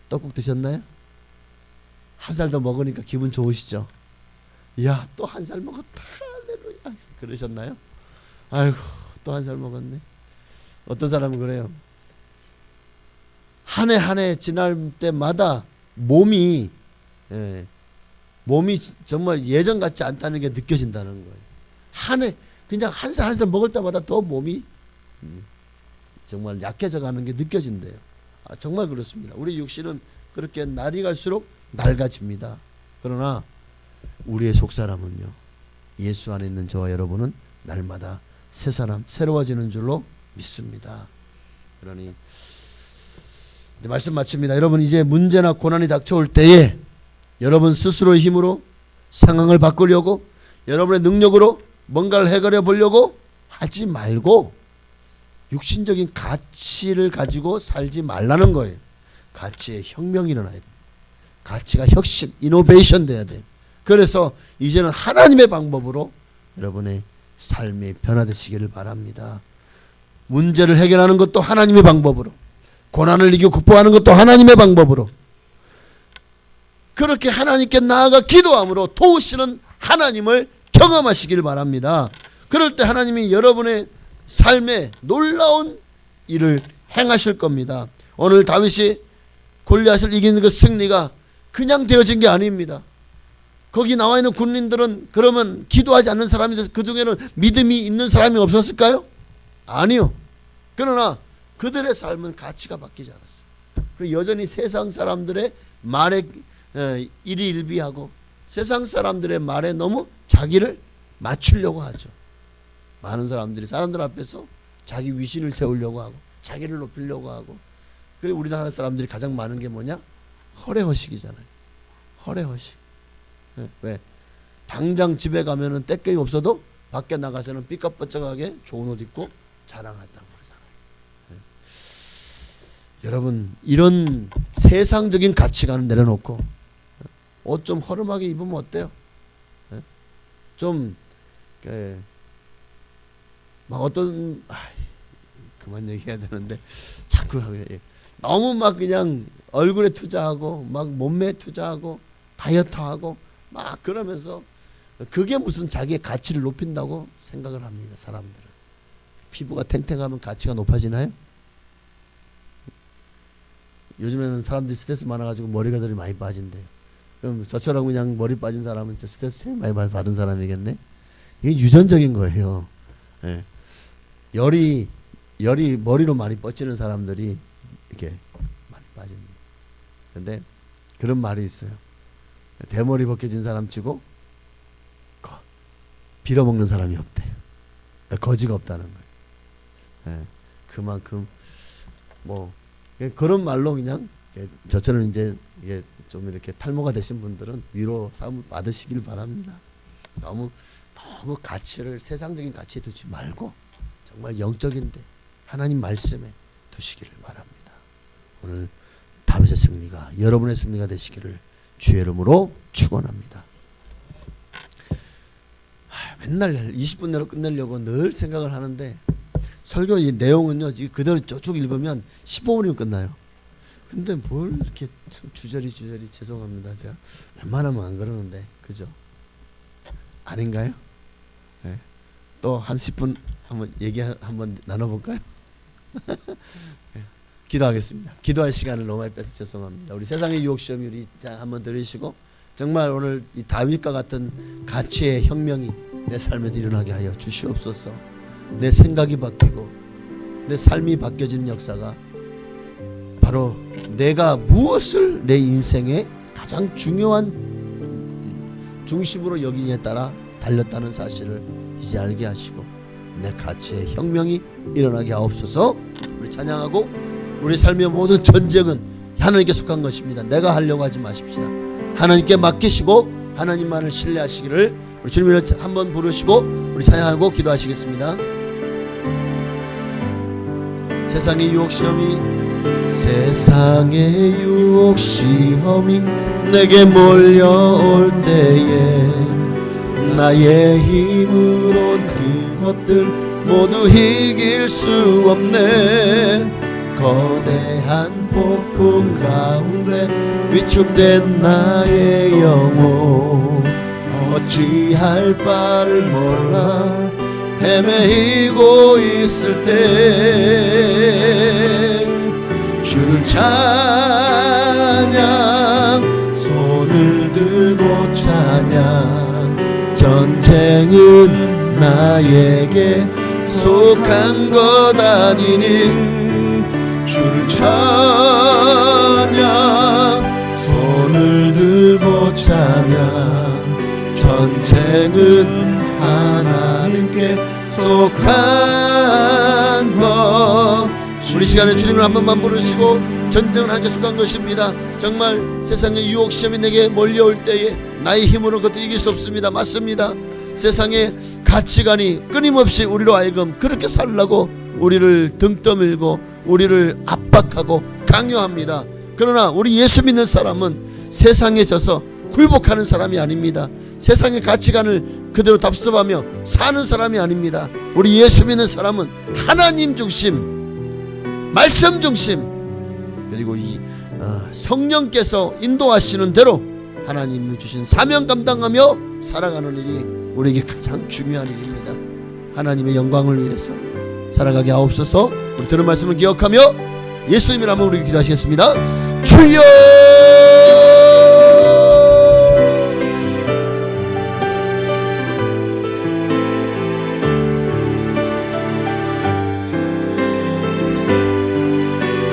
Speaker 3: 떡국 드셨나요? 한 살 더 먹으니까 기분 좋으시죠? 이야, 또 한 살 먹었다. 할렐루야. 그러셨나요? 아이고, 또 한 살 먹었네. 어떤 사람은 그래요. 한 해 한 해 지날 때마다 몸이 예, 몸이 정말 예전 같지 않다는 게 느껴진다는 거예요. 한 해 그냥 한 살 한 살 먹을 때마다 더 몸이 정말 약해져 가는 게 느껴진대요. 정말 그렇습니다. 우리 육신은 그렇게 날이 갈수록 낡아집니다. 그러나 우리의 속사람은요, 예수 안에 있는 저와 여러분은 날마다 새 사람, 새로워지는 줄로 믿습니다. 그러니 이제 말씀 마칩니다. 여러분, 이제 문제나 고난이 닥쳐올 때에 여러분 스스로의 힘으로 상황을 바꾸려고, 여러분의 능력으로 뭔가를 해결해 보려고 하지 말고 육신적인 가치를 가지고 살지 말라는 거예요. 가치의 혁명이 일어나야 돼요. 가치가 혁신, 이노베이션 돼야 돼요. 그래서 이제는 하나님의 방법으로 여러분의 삶이 변화되시기를 바랍니다. 문제를 해결하는 것도 하나님의 방법으로, 고난을 이기고 극복하는 것도 하나님의 방법으로, 그렇게 하나님께 나아가 기도함으로 도우시는 하나님을 경험하시길 바랍니다. 그럴 때 하나님이 여러분의 삶에 놀라운 일을 행하실 겁니다. 오늘 다윗이 골리앗을 이기는 그 승리가 그냥 되어진 게 아닙니다. 거기 나와 있는 군인들은 그러면 기도하지 않는 사람인데 그 중에는 믿음이 있는 사람이 없었을까요? 아니요. 그러나 그들의 삶은 가치가 바뀌지 않았어요. 그리고 여전히 세상 사람들의 말에 일희일비하고 세상 사람들의 말에 너무 자기를 맞추려고 하죠. 많은 사람들이 사람들 앞에서 자기 위신을 세우려고 하고 자기를 높이려고 하고, 그리고 우리나라 사람들이 가장 많은 게 뭐냐? 허례허식이잖아요. 허례허식. 왜? 당장 집에 가면은 떼끼 없어도 밖에 나가서는 삐까뻔쩍하게 좋은 옷 입고 자랑한다고 그러잖아요. 여러분, 이런 세상적인 가치관을 내려놓고 옷 좀 허름하게 입으면 어때요? 좀 막 어떤 그만 얘기해야 되는데 자꾸 너무 막 그냥 얼굴에 투자하고 막 몸매에 투자하고 다이어트하고 막 그러면서 그게 무슨 자기의 가치를 높인다고 생각을 합니다. 사람들은. 피부가 탱탱하면 가치가 높아지나요? 요즘에는 사람들이 스트레스 많아가지고 머리가 더 많이 빠진대요. 그럼 저처럼 그냥 머리 빠진 사람은 스트레스 제일 많이 받은 사람이겠네. 이게 유전적인 거예요. 예. 열이 머리로 많이 뻗치는 사람들이 이렇게 많이 빠집니다. 근데 그런 말이 있어요. 대머리 벗겨진 사람 치고 빌어먹는 사람이 없대요. 거지가 없다는 거예요. 예. 그만큼 뭐 그런 말로 그냥 저처럼 이제 이게 좀 이렇게 탈모가 되신 분들은 위로 삼을 받으시길 바랍니다. 너무 가치를 세상적인 가치에 두지 말고 정말 영적인데 하나님 말씀에 두시기를 바랍니다. 오늘 다윗의 승리가 여러분의 승리가 되시기를 주의 이름으로 축원합니다. 맨날 20분 내로 끝내려고 늘 생각을 하는데 설교 이 내용은요 그대로 쭉 읽으면 15분이면 끝나요. 근데 뭘 이렇게 주저리 죄송합니다. 제가 웬만하면 안 그러는데 그죠? 아닌가요? 네. 또 한 10분 한번 얘기 한번 나눠볼까요? 네. 기도하겠습니다. 기도할 시간을 너무 많이 뺏어 죄송합니다. 우리 세상의 유혹 시험이 우리 한번 들으시고 정말 오늘 이 다윗과 같은 가치의 혁명이 내 삶에 일어나게 하여 주시옵소서. 내 생각이 바뀌고 내 삶이 바뀌어지는 역사가 바로 내가 무엇을 내 인생의 가장 중요한 중심으로 여기냐에 따라 달렸다는 사실을 이제 알게 하시고 내 가치의 혁명이 일어나게 하옵소서. 우리 찬양하고 우리 삶의 모든 전쟁은 하나님께 속한 것입니다. 내가 하려고 하지 마십시다. 하나님께 맡기시고 하나님만을 신뢰하시기를 우리 주님을 한번 부르시고 우리 찬양하고 기도하시겠습니다. 세상의 유혹 시험이 내게 몰려올 때에 나의 힘으론 그것들 모두 이길 수 없네. 거대한 폭풍 가운데 위축된 나의 영혼 어찌할 바를 몰라 헤매이고 있을 때 주를 찬양 손을 찬양 전쟁은 나에게 속한 것 아니니 주를 찬양 손을 들고 찬양 전쟁은 하나님께 속한 것. 우리 시간에 주님을 한 번만 부르시고 전쟁은 하나님께 속한 것입니다. 정말 세상의 유혹 시험이 내게 몰려올 때에 나의 힘으로 그것도 이길 수 없습니다. 맞습니다. 세상의 가치관이 끊임없이 우리로 하여금 그렇게 살라고 우리를 등 떠밀고 우리를 압박하고 강요합니다. 그러나 우리 예수 믿는 사람은 세상에 져서 굴복하는 사람이 아닙니다. 세상의 가치관을 그대로 답습하며 사는 사람이 아닙니다. 우리 예수 믿는 사람은 하나님 중심, 말씀 중심, 그리고 이 성령께서 인도하시는 대로 하나님이 주신 사명 감당하며 살아가는 일이 우리에게 가장 중요한 일입니다. 하나님의 영광을 위해서 살아가게 하옵소서. 우리 들은 말씀을 기억하며 예수님을 한번 우리 기도하시겠습니다. 주여!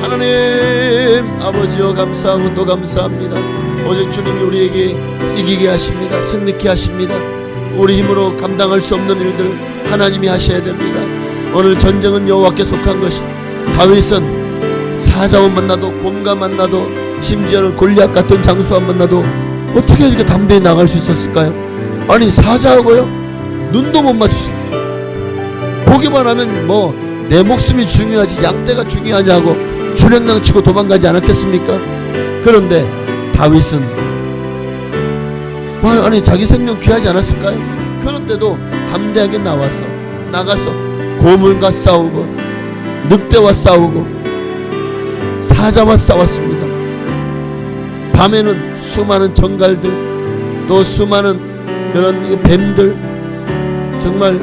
Speaker 3: 하나님 아버지여 감사하고 또 감사합니다. 오직 주님이 우리에게 이기게 하십니다. 승리케 하십니다. 우리 힘으로 감당할 수 없는 일들 하나님이 하셔야 됩니다. 오늘 전쟁은 여호와께 속한 것이, 다윗은 사자와 만나도 곰과 만나도 심지어는 골리앗 같은 장수와 만나도 어떻게 이렇게 담대히 나갈 수 있었을까요? 아니 사자하고요 눈도 못 맞추시. 보기만 하면 뭐 내 목숨이 중요하지 양떼가 중요하냐고 주랭랑 치고 도망가지 않았겠습니까? 그런데 다윗은 아니 자기 생명 귀하지 않았을까요? 그런데도 담대하게 나가서 고물과 싸우고 늑대와 싸우고 사자와 싸웠습니다. 밤에는 수많은 정갈들 또 수많은 그런 뱀들, 정말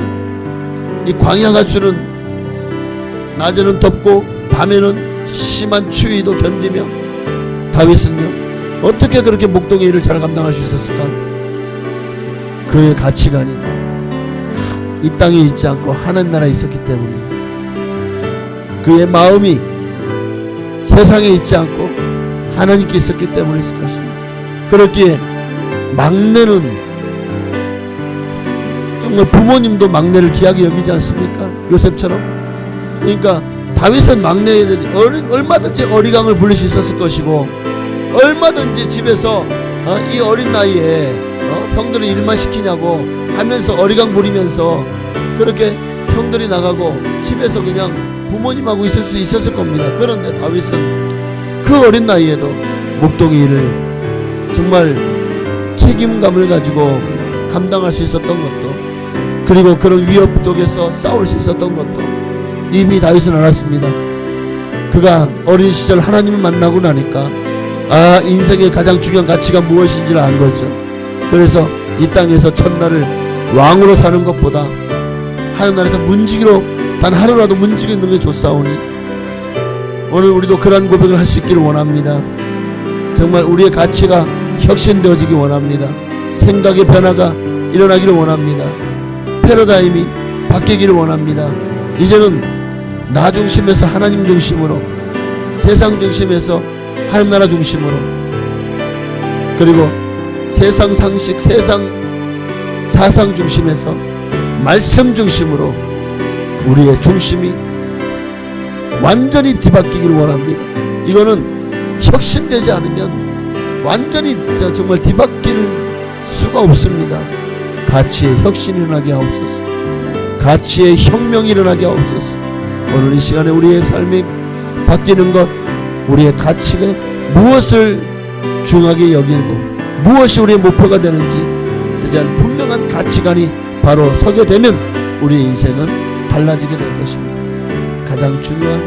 Speaker 3: 이 광야가 주는 낮에는 덥고 밤에는 심한 추위도 견디며 다윗은요 어떻게 그렇게 목동의 일을 잘 감당할 수 있었을까? 그의 가치관이 이 땅에 있지 않고 하나님 나라에 있었기 때문에, 그의 마음이 세상에 있지 않고 하나님께 있었기 때문이었을 것입니다. 그렇기에 막내는 정말 부모님도 막내를 귀하게 여기지 않습니까? 요셉처럼. 그러니까 다윗은 막내들이 얼마든지 어리광을 부릴 수 있었을 것이고, 얼마든지 집에서 이 어린 나이에 형들이 일만 시키냐고 하면서 어리광 부리면서 그렇게 형들이 나가고 집에서 그냥 부모님하고 있을 수 있었을 겁니다. 그런데 다윗은 그 어린 나이에도 목동의 일을 정말 책임감을 가지고 감당할 수 있었던 것도, 그리고 그런 위협 속에서 싸울 수 있었던 것도 이미 다윗은 알았습니다. 그가 어린 시절 하나님을 만나고 나니까 인생의 가장 중요한 가치가 무엇인지를 안 거죠. 그래서 이 땅에서 첫날을 왕으로 사는 것보다 하늘나라에서 문지기로 단 하루라도 문지기 있는 게 좋사오니, 오늘 우리도 그러한 고백을 할 수 있기를 원합니다. 정말 우리의 가치가 혁신되어지기 원합니다. 생각의 변화가 일어나기를 원합니다. 패러다임이 바뀌기를 원합니다. 이제는 나 중심에서 하나님 중심으로, 세상 중심에서 하나님 나라 중심으로, 그리고 세상 상식, 세상 사상 중심에서 말씀 중심으로 우리의 중심이 완전히 뒤바뀌기를 원합니다. 이거는 혁신되지 않으면 완전히 정말 뒤바뀔 수가 없습니다. 가치의 혁신이 일어나게 하옵소서. 가치의 혁명이 일어나게 하옵소서. 오늘 이 시간에 우리의 삶이 바뀌는 것, 우리의 가치가 무엇을 중하게 여기고 무엇이 우리의 목표가 되는지에 대한 분명한 가치관이 바로 서게 되면 우리의 인생은 달라지게 될 것입니다. 가장 중요한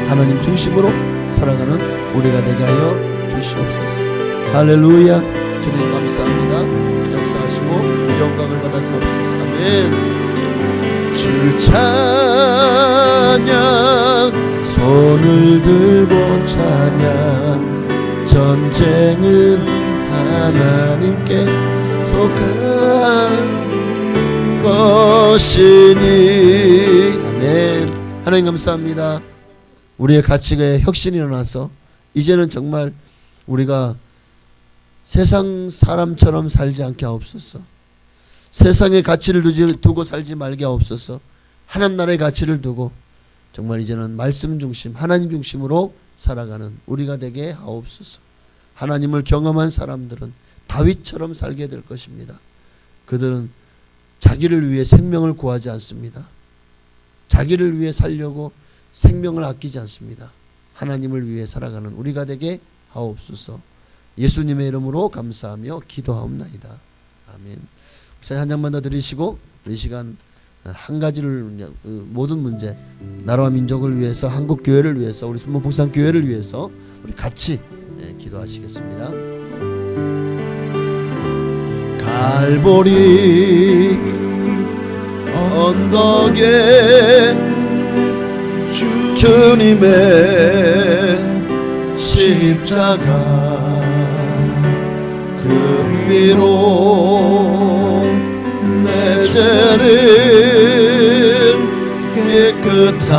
Speaker 3: 하나님 중심으로 살아가는 우리가 되게 하여 주시옵소서. 할렐루야. 주님 감사합니다. 역사하시고 영광을 받아 주옵소서. 아멘. 주를 찬양, 손을 들고 찬양, 전쟁은 하나님께 거룩한 것이니. 아멘. 하나님 감사합니다. 우리의 가치가 혁신이 일어나서 이제는 정말 우리가 세상 사람처럼 살지 않게 하옵소서. 세상의 가치를 두고 살지 말게 하옵소서. 하나님 나라의 가치를 두고 정말 이제는 말씀 중심, 하나님 중심으로 살아가는 우리가 되게 하옵소서. 하나님을 경험한 사람들은 다윗처럼 살게 될 것입니다. 그들은 자기를 위해 생명을 구하지 않습니다. 자기를 위해 살려고 생명을 아끼지 않습니다. 하나님을 위해 살아가는 우리가 되게 하옵소서. 예수님의 이름으로 감사하며 기도하옵나이다. 아멘. 한 장만 더 드리시고 이 시간 한 가지를, 모든 문제, 나라와 민족을 위해서, 한국 교회를 위해서, 우리 순복 북산 교회를 위해서 우리 같이 기도하시겠습니다. 갈보리 언덕에 주님의 십자가 그 피로 내 죄를 깨끗하게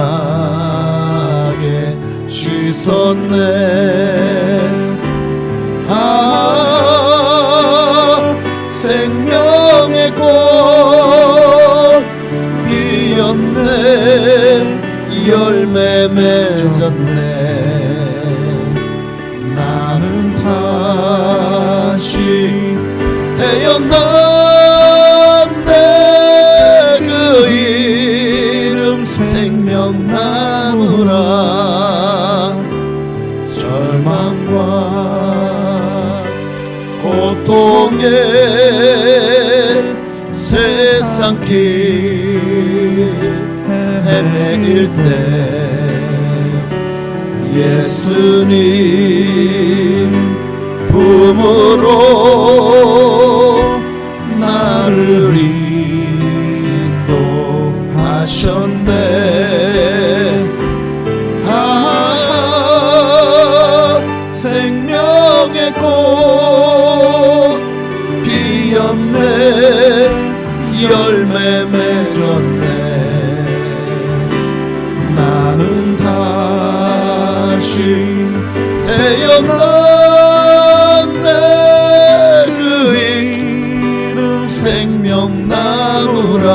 Speaker 3: 씻었네. 생명의 꽃 피었네. 열매 맺었네. 나는 다시 태어났네. 그 이름 생명나무라. 절망과 고통에 세상 길 헤매일 때 예수님 품으로 나를 인도하셨네. 생명의 꽃 피었네. 열매 맺었네. 나는 다시 태어났네. 그 이름 생명나무라.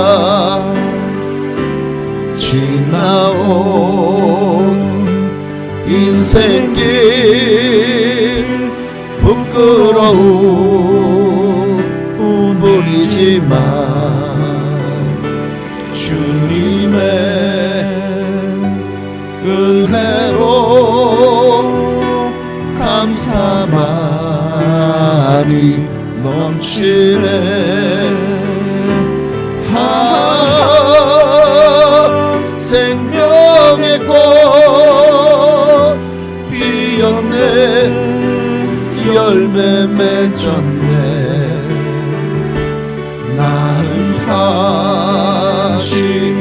Speaker 3: 지나온 인생길 부끄러운 뿐이지만 주님의 은혜로 감사만이 넘치네. 생명의 꽃 피었네. 열매 맺었네. 나는 다시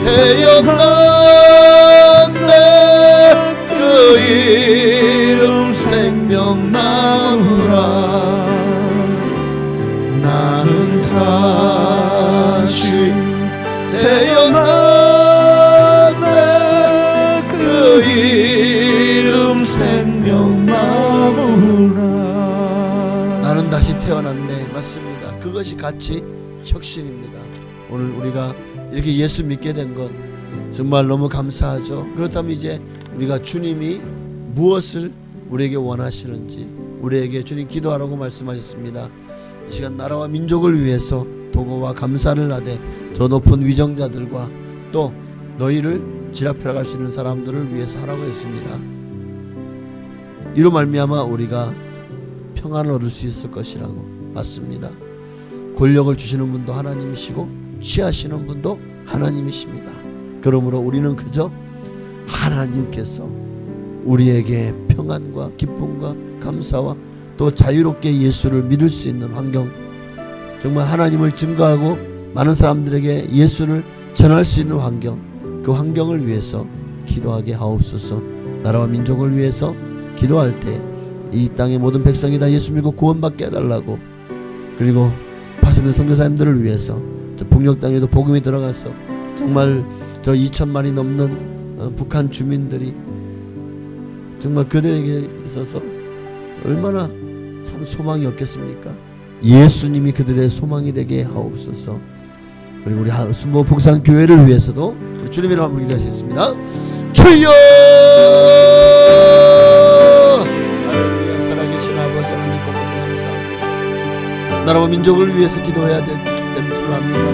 Speaker 3: 태어났네. 그 이름 생명나무라. 나는 다시 태어났네. 그 이름 생명나무라. 나는 다시 태어났네. 맞습니다. 그것이 가치 혁신입니다. 오늘 우리가 이렇게 예수 믿게 된 것 정말 너무 감사하죠. 그렇다면 이제 우리가 주님이 무엇을 우리에게 원하시는지, 우리에게 주님 기도하라고 말씀하셨습니다. 이 시간 나라와 민족을 위해서 도구와 감사를 하되 더 높은 위정자들과 또 너희를 지략펴라 갈 수 있는 사람들을 위해서 하라고 했습니다. 이로 말미암아 우리가 평안을 얻을 수 있을 것이라고. 맞습니다. 권력을 주시는 분도 하나님이시고 취하시는 분도 하나님이십니다. 그러므로 우리는 그저 하나님께서 우리에게 평안과 기쁨과 감사와 또 자유롭게 예수를 믿을 수 있는 환경, 정말 하나님을 증거하고 많은 사람들에게 예수를 전할 수 있는 환경, 그 환경을 위해서 기도하게 하옵소서. 나라와 민족을 위해서 기도할 때 이 땅의 모든 백성이 다 예수 믿고 구원받게 해달라고, 그리고 파송된 선교사님들을 위해서 저 북녘 땅에도 복음이 들어가서 정말 저 2,000만이 넘는 북한 주민들이 정말 그들에게 있어서 얼마나 참 소망이 없겠습니까? 예수님이 그들의 소망이 되게 하옵소서. 그리고 우리 순보 북산 교회를 위해서도 우리 주님의 이름으로 한번 기도하시겠습니다. 주여! 할렐루야. 살아계신 아버지 하나님 고맙고 감사합니다. 나라와 민족을 위해서 기도해야 될 줄 압니다.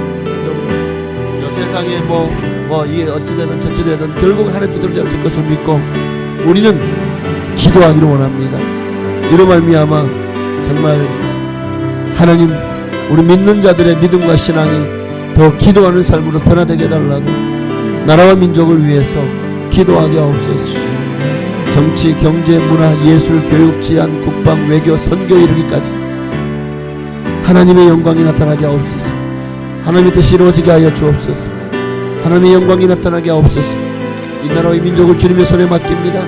Speaker 3: 저 세상에 뭐 이게 어찌되든 저찌되든 결국 하나님 뜻대로 될 것을 믿고 우리는 기도하기를 원합니다. 이로 말미암아 정말 하나님 우리 믿는 자들의 믿음과 신앙이 더 기도하는 삶으로 변화되게 해달라고 나라와 민족을 위해서 기도하게 하옵소서. 정치, 경제, 문화, 예술, 교육, 치안, 국방, 외교, 선교 이르기까지 하나님의 영광이 나타나게 하옵소서. 하나님의 뜻이 이루어지게 하여 주옵소서. 하나님의 영광이 나타나게 하옵소서. 이 나라의 민족을 주님의 손에 맡깁니다.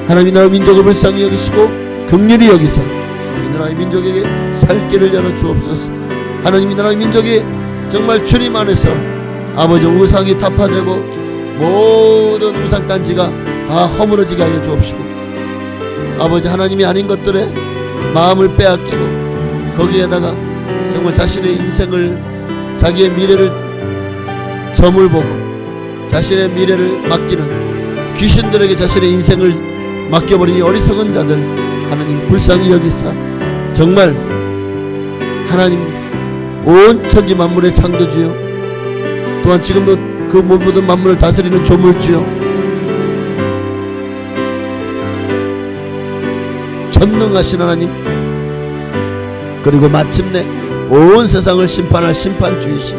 Speaker 3: 하나님 이 나라의 민족을 불쌍히 여기시고 긍휼히 여기서 이 나라의 민족에게 살 길을 열어 주옵소서. 하나님 이 나라의 민족이 정말 주님 안에서 아버지 우상이 타파되고 모든 우상단지가 다 허물어지게 하여 주옵시고 아버지 하나님이 아닌 것들에 마음을 빼앗기고 거기에다가 정말 자신의 인생을 자기의 미래를 점을 보고 자신의 미래를 맡기는 귀신들에게 자신의 인생을 맡겨버리니 어리석은 자들 하나님 불쌍히 여기사 정말 하나님 온 천지 만물의 창조주요 또한 지금도 그 모든 만물을 다스리는 조물주요 전능하신 하나님 그리고 마침내 온 세상을 심판할 심판주이신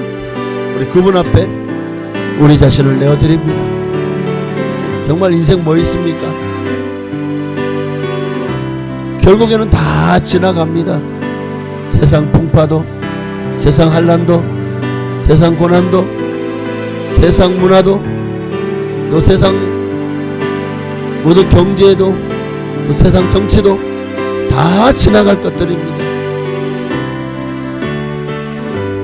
Speaker 3: 우리 그분 앞에 우리 자신을 내어드립니다. 정말 인생 뭐 있습니까? 결국에는 다 지나갑니다. 세상 풍파도 세상 한란도 세상 고난도 세상 문화도 또 세상 모든 경제도 또 세상 정치도 다 지나갈 것들입니다.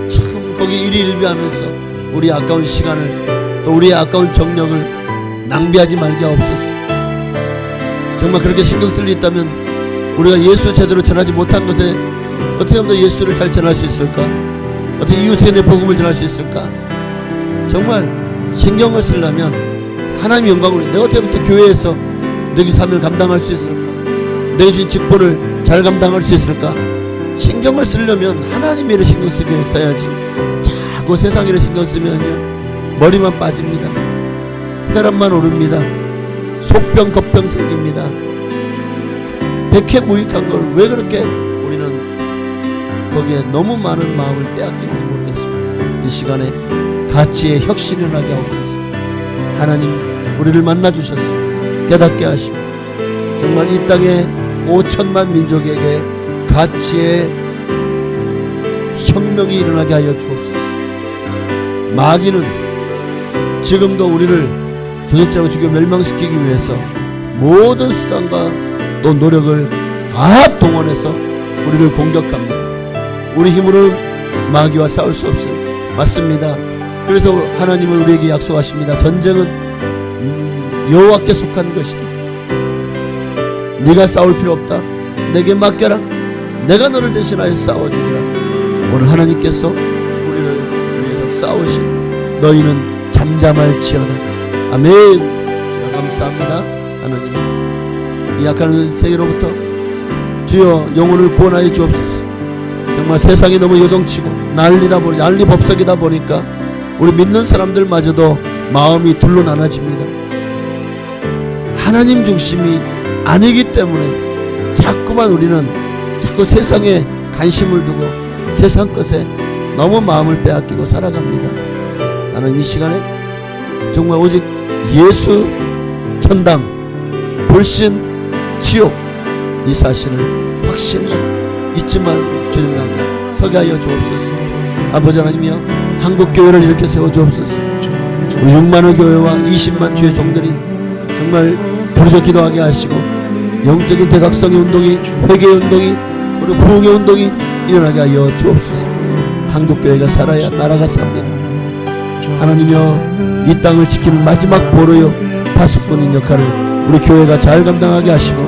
Speaker 3: 참 거기 일희일비하면서 우리 아까운 시간을 또 우리의 아까운 정력을 낭비하지 말게 하옵소서. 정말 그렇게 신경 쓸 일 있다면 우리가 예수 제대로 전하지 못한 것에 어떻게 하면 더 예수를 잘 전할 수 있을까? 어떻게 이웃에게 복음을 전할 수 있을까? 정말 신경을 쓰려면 하나님 영광을 내가 어떻게 하면 또 교회에서 내 사명을 감당할 수 있을까? 내 주신 직분을 잘 감당할 수 있을까? 신경을 쓰려면 하나님의 일을 신경 쓰게 써야지 자꾸 세상 일을 신경 쓰면요 머리만 빠집니다. 혈압만 오릅니다. 속병 겁병 생깁니다. 백해무익한 걸 왜 그렇게 우리는 거기에 너무 많은 마음을 빼앗기는지 모르겠습니다. 이 시간에 가치의 혁신이 일어나게 하옵소서. 하나님 우리를 만나주셔서 깨닫게 하시고 정말 이 땅에 5천만 민족에게 가치의 혁명이 일어나게 하여 주옵소서. 마귀는 지금도 우리를 도적자로 죽여 멸망시키기 위해서 모든 수단과 또 노력을 다 동원해서 우리를 공격합니다. 우리 힘으로는 마귀와 싸울 수 없습니다. 맞습니다. 그래서 하나님은 우리에게 약속하십니다. 전쟁은 여호와께 속한 것이다. 네가 싸울 필요 없다. 내게 맡겨라. 내가 너를 대신하여 싸워주리라. 오늘 하나님께서 우리를 위해서 싸우신 너희는 잠잠할지어다. 아멘. 주여 감사합니다. 하나님 이 약한 세계로부터 주여 영혼을 구원하여 주옵소서. 정말 세상이 너무 요동치고 난리법석이다 보니까 우리 믿는 사람들마저도 마음이 둘로 나눠집니다. 하나님 중심이 아니기 때문에 자꾸만 우리는 자꾸 세상에 관심을 두고 세상 것에 너무 마음을 빼앗기고 살아갑니다. 하나님 이 시간에 정말 오직 예수 천당 불신 지옥 이 사실을 확신을 잊지 말고 주님 나라 서게 하여 주옵소서. 아버지 하나님이여 한국교회를 이렇게 세워주옵소서. 6만의 교회와 20만 주의 종들이 정말 부르짖어 기도하게 하시고 영적인 대각성의 운동이 회개의 운동이 그리고 부흥의 운동이 일어나게 하여 주옵소서. 한국교회가 살아야 나라가 삽니다. 하나님이여, 이 땅을 지키는 마지막 보루요 파수꾼인 역할을 우리 교회가 잘 감당하게 하시고,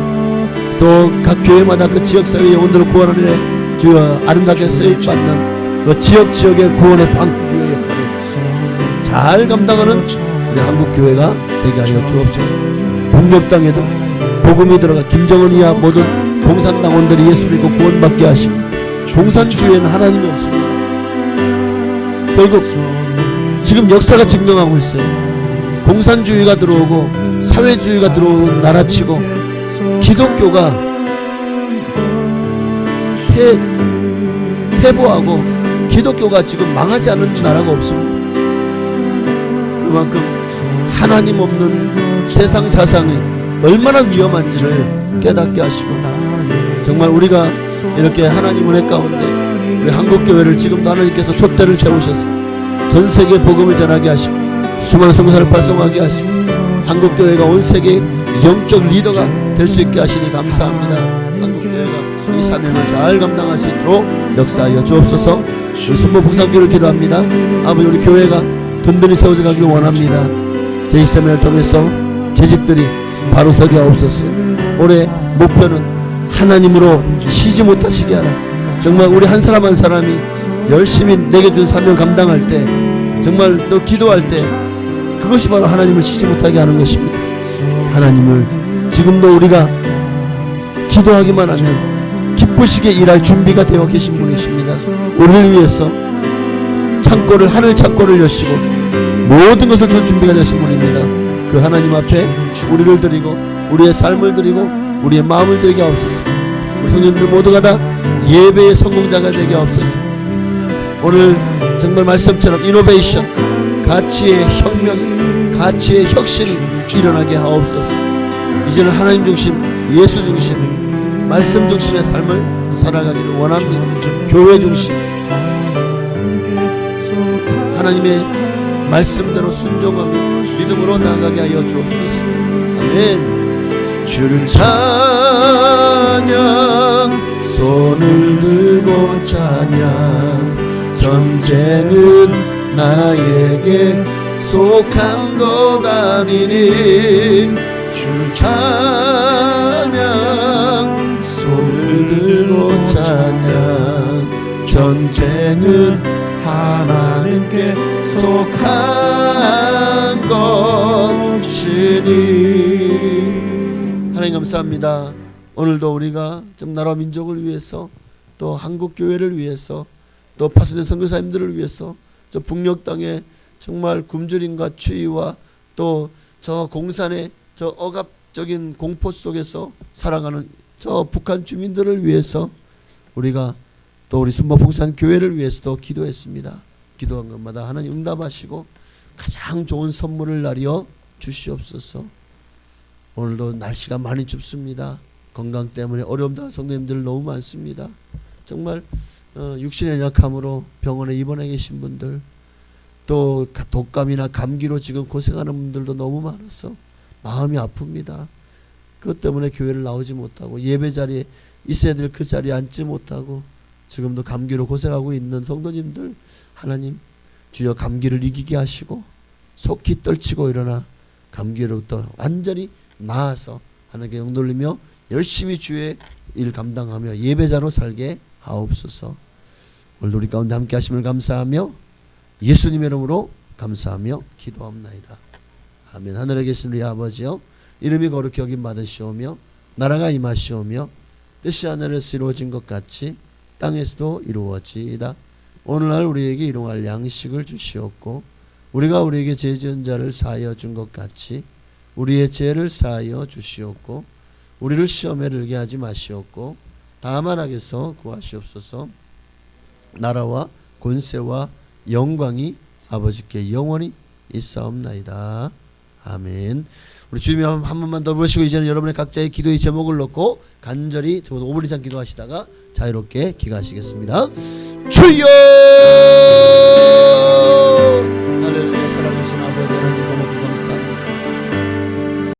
Speaker 3: 또 각 교회마다 그 지역사회의 영혼들을 구원하는 일에 주여 아름답게 쓰임받는 그 지역의 구원의 방주의 역할을 잘 감당하는 우리 한국교회가 되게 하여 주옵소서. 북녘 땅에도 복음이 들어가 김정은 이하 모든 공산당원들이 예수 믿고 구원받게 하시고, 공산주의에는 하나님이 없습니다. 결국 지금 역사가 증명하고 있어요. 공산주의가 들어오고 사회주의가 들어오는 나라치고 기독교가 퇴보하고 기독교가 지금 망하지 않은 나라가 없습니다. 그만큼 하나님 없는 세상 사상이 얼마나 위험한지를 깨닫게 하시고, 정말 우리가 이렇게 하나님 은혜 가운데 우리 한국교회를 지금도 하나님께서 촛대를 세우셔서 전 세계 복음을 전하게 하시고 수많은 선교사를 발송하게 하시고 한국교회가 온 세계의 영적 리더가 될 수 있게 하시니 감사합니다. 한국교회가 이 사명을 잘 감당할 수 있도록 역사하여 주옵소서. 우리 순모 북산교회를 기도합니다. 아버지, 우리 교회가 든든히 세워져 가길 원합니다. 제2세명을 통해서 재직들이 바로 서게 하옵소서. 올해 목표는 하나님으로 쉬지 못하시게 하라. 정말 우리 한 사람 한 사람이 열심히 내게 준 사명 감당할 때, 정말 또 기도할 때 그것이 바로 하나님을 쉬지 못하게 하는 것입니다. 하나님을 지금도 우리가 기도하기만 하면 기쁘시게 일할 준비가 되어 계신 분이십니다. 우리를 위해서 창고를, 하늘 창고를 여시고 모든 것을 줄 준비가 되신 분입니다. 그 하나님 앞에 우리를 드리고 우리의 삶을 드리고 우리의 마음을 드리게 하옵소서. 우리 성도님들 모두가 다 예배의 성공자가 되게 하옵소서. 오늘 정말 말씀처럼 이노베이션, 가치의 혁명, 가치의 혁신이 일어나게 하옵소서. 이제는 하나님 중심, 예수 중심, 말씀 중심의 삶을 살아가기를 원합니다. 교회 중심, 하나님의 말씀대로 순종하며 믿음으로 나아가게 하여 주옵소서. 아멘. 주를 찬양, 손을 들고 찬양, 전쟁은 나에게 속한 것 아니니. 주를 찬양, 손을 들고 찬양, 전쟁은 하나님께 속한 것이니. 하나님 감사합니다. 오늘도 우리가 좀 나라 민족을 위해서, 또 한국교회를 위해서, 또 파수된 선교사님들을 위해서 저 북녘 땅에 정말 굶주림과 추위와 또 저 공산의 저 억압적인 공포 속에서 살아가는 저 북한 주민들을 위해서 우리가 또 우리 순복북산 교회를 위해서도 기도했습니다. 기도한 것마다 하나님 응답하시고 가장 좋은 선물을 나리어 주시옵소서. 오늘도 날씨가 많이 춥습니다. 건강 때문에 어려움 당하는 성도님들 너무 많습니다. 정말 육신의 약함으로 병원에 입원해 계신 분들, 또 독감이나 감기로 지금 고생하는 분들도 너무 많아서 마음이 아픕니다. 그것 때문에 교회를 나오지 못하고 예배 자리에 있어야 될 그 자리에 앉지 못하고 지금도 감기로 고생하고 있는 성도님들, 하나님 주여 감기를 이기게 하시고 속히 떨치고 일어나 감기로부터 완전히 나아서 하나님께 영돌리며 열심히 주의 일 감당하며 예배자로 살게 하옵소서. 오늘 우리 가운데 함께 하심을 감사하며 예수님의 이름으로 감사하며 기도합나이다. 아멘. 하늘에 계신 우리 아버지여, 이름이 거룩히 여김 받으시오며 나라가 임하시오며 뜻이 하늘에서 이루어진 것 같이 땅에서도 이루어지이다. 오늘날 우리에게 일용할 양식을 주시옵고 우리가 우리에게 죄 지은 자를 사하여 준 것 같이 우리의 죄를 사하여 주시옵고 우리를 시험에 들게 하지 마시옵고 다만 악에서 구하시옵소서. 나라와 권세와 영광이 아버지께 영원히 있사옵나이다. 아멘. 우리 주님이 한 번만 더 부르시고 이제는 여러분의 각자의 기도의 제목을 놓고 간절히 적어도 5분 이상 기도하시다가 자유롭게 기도하시겠습니다. 주여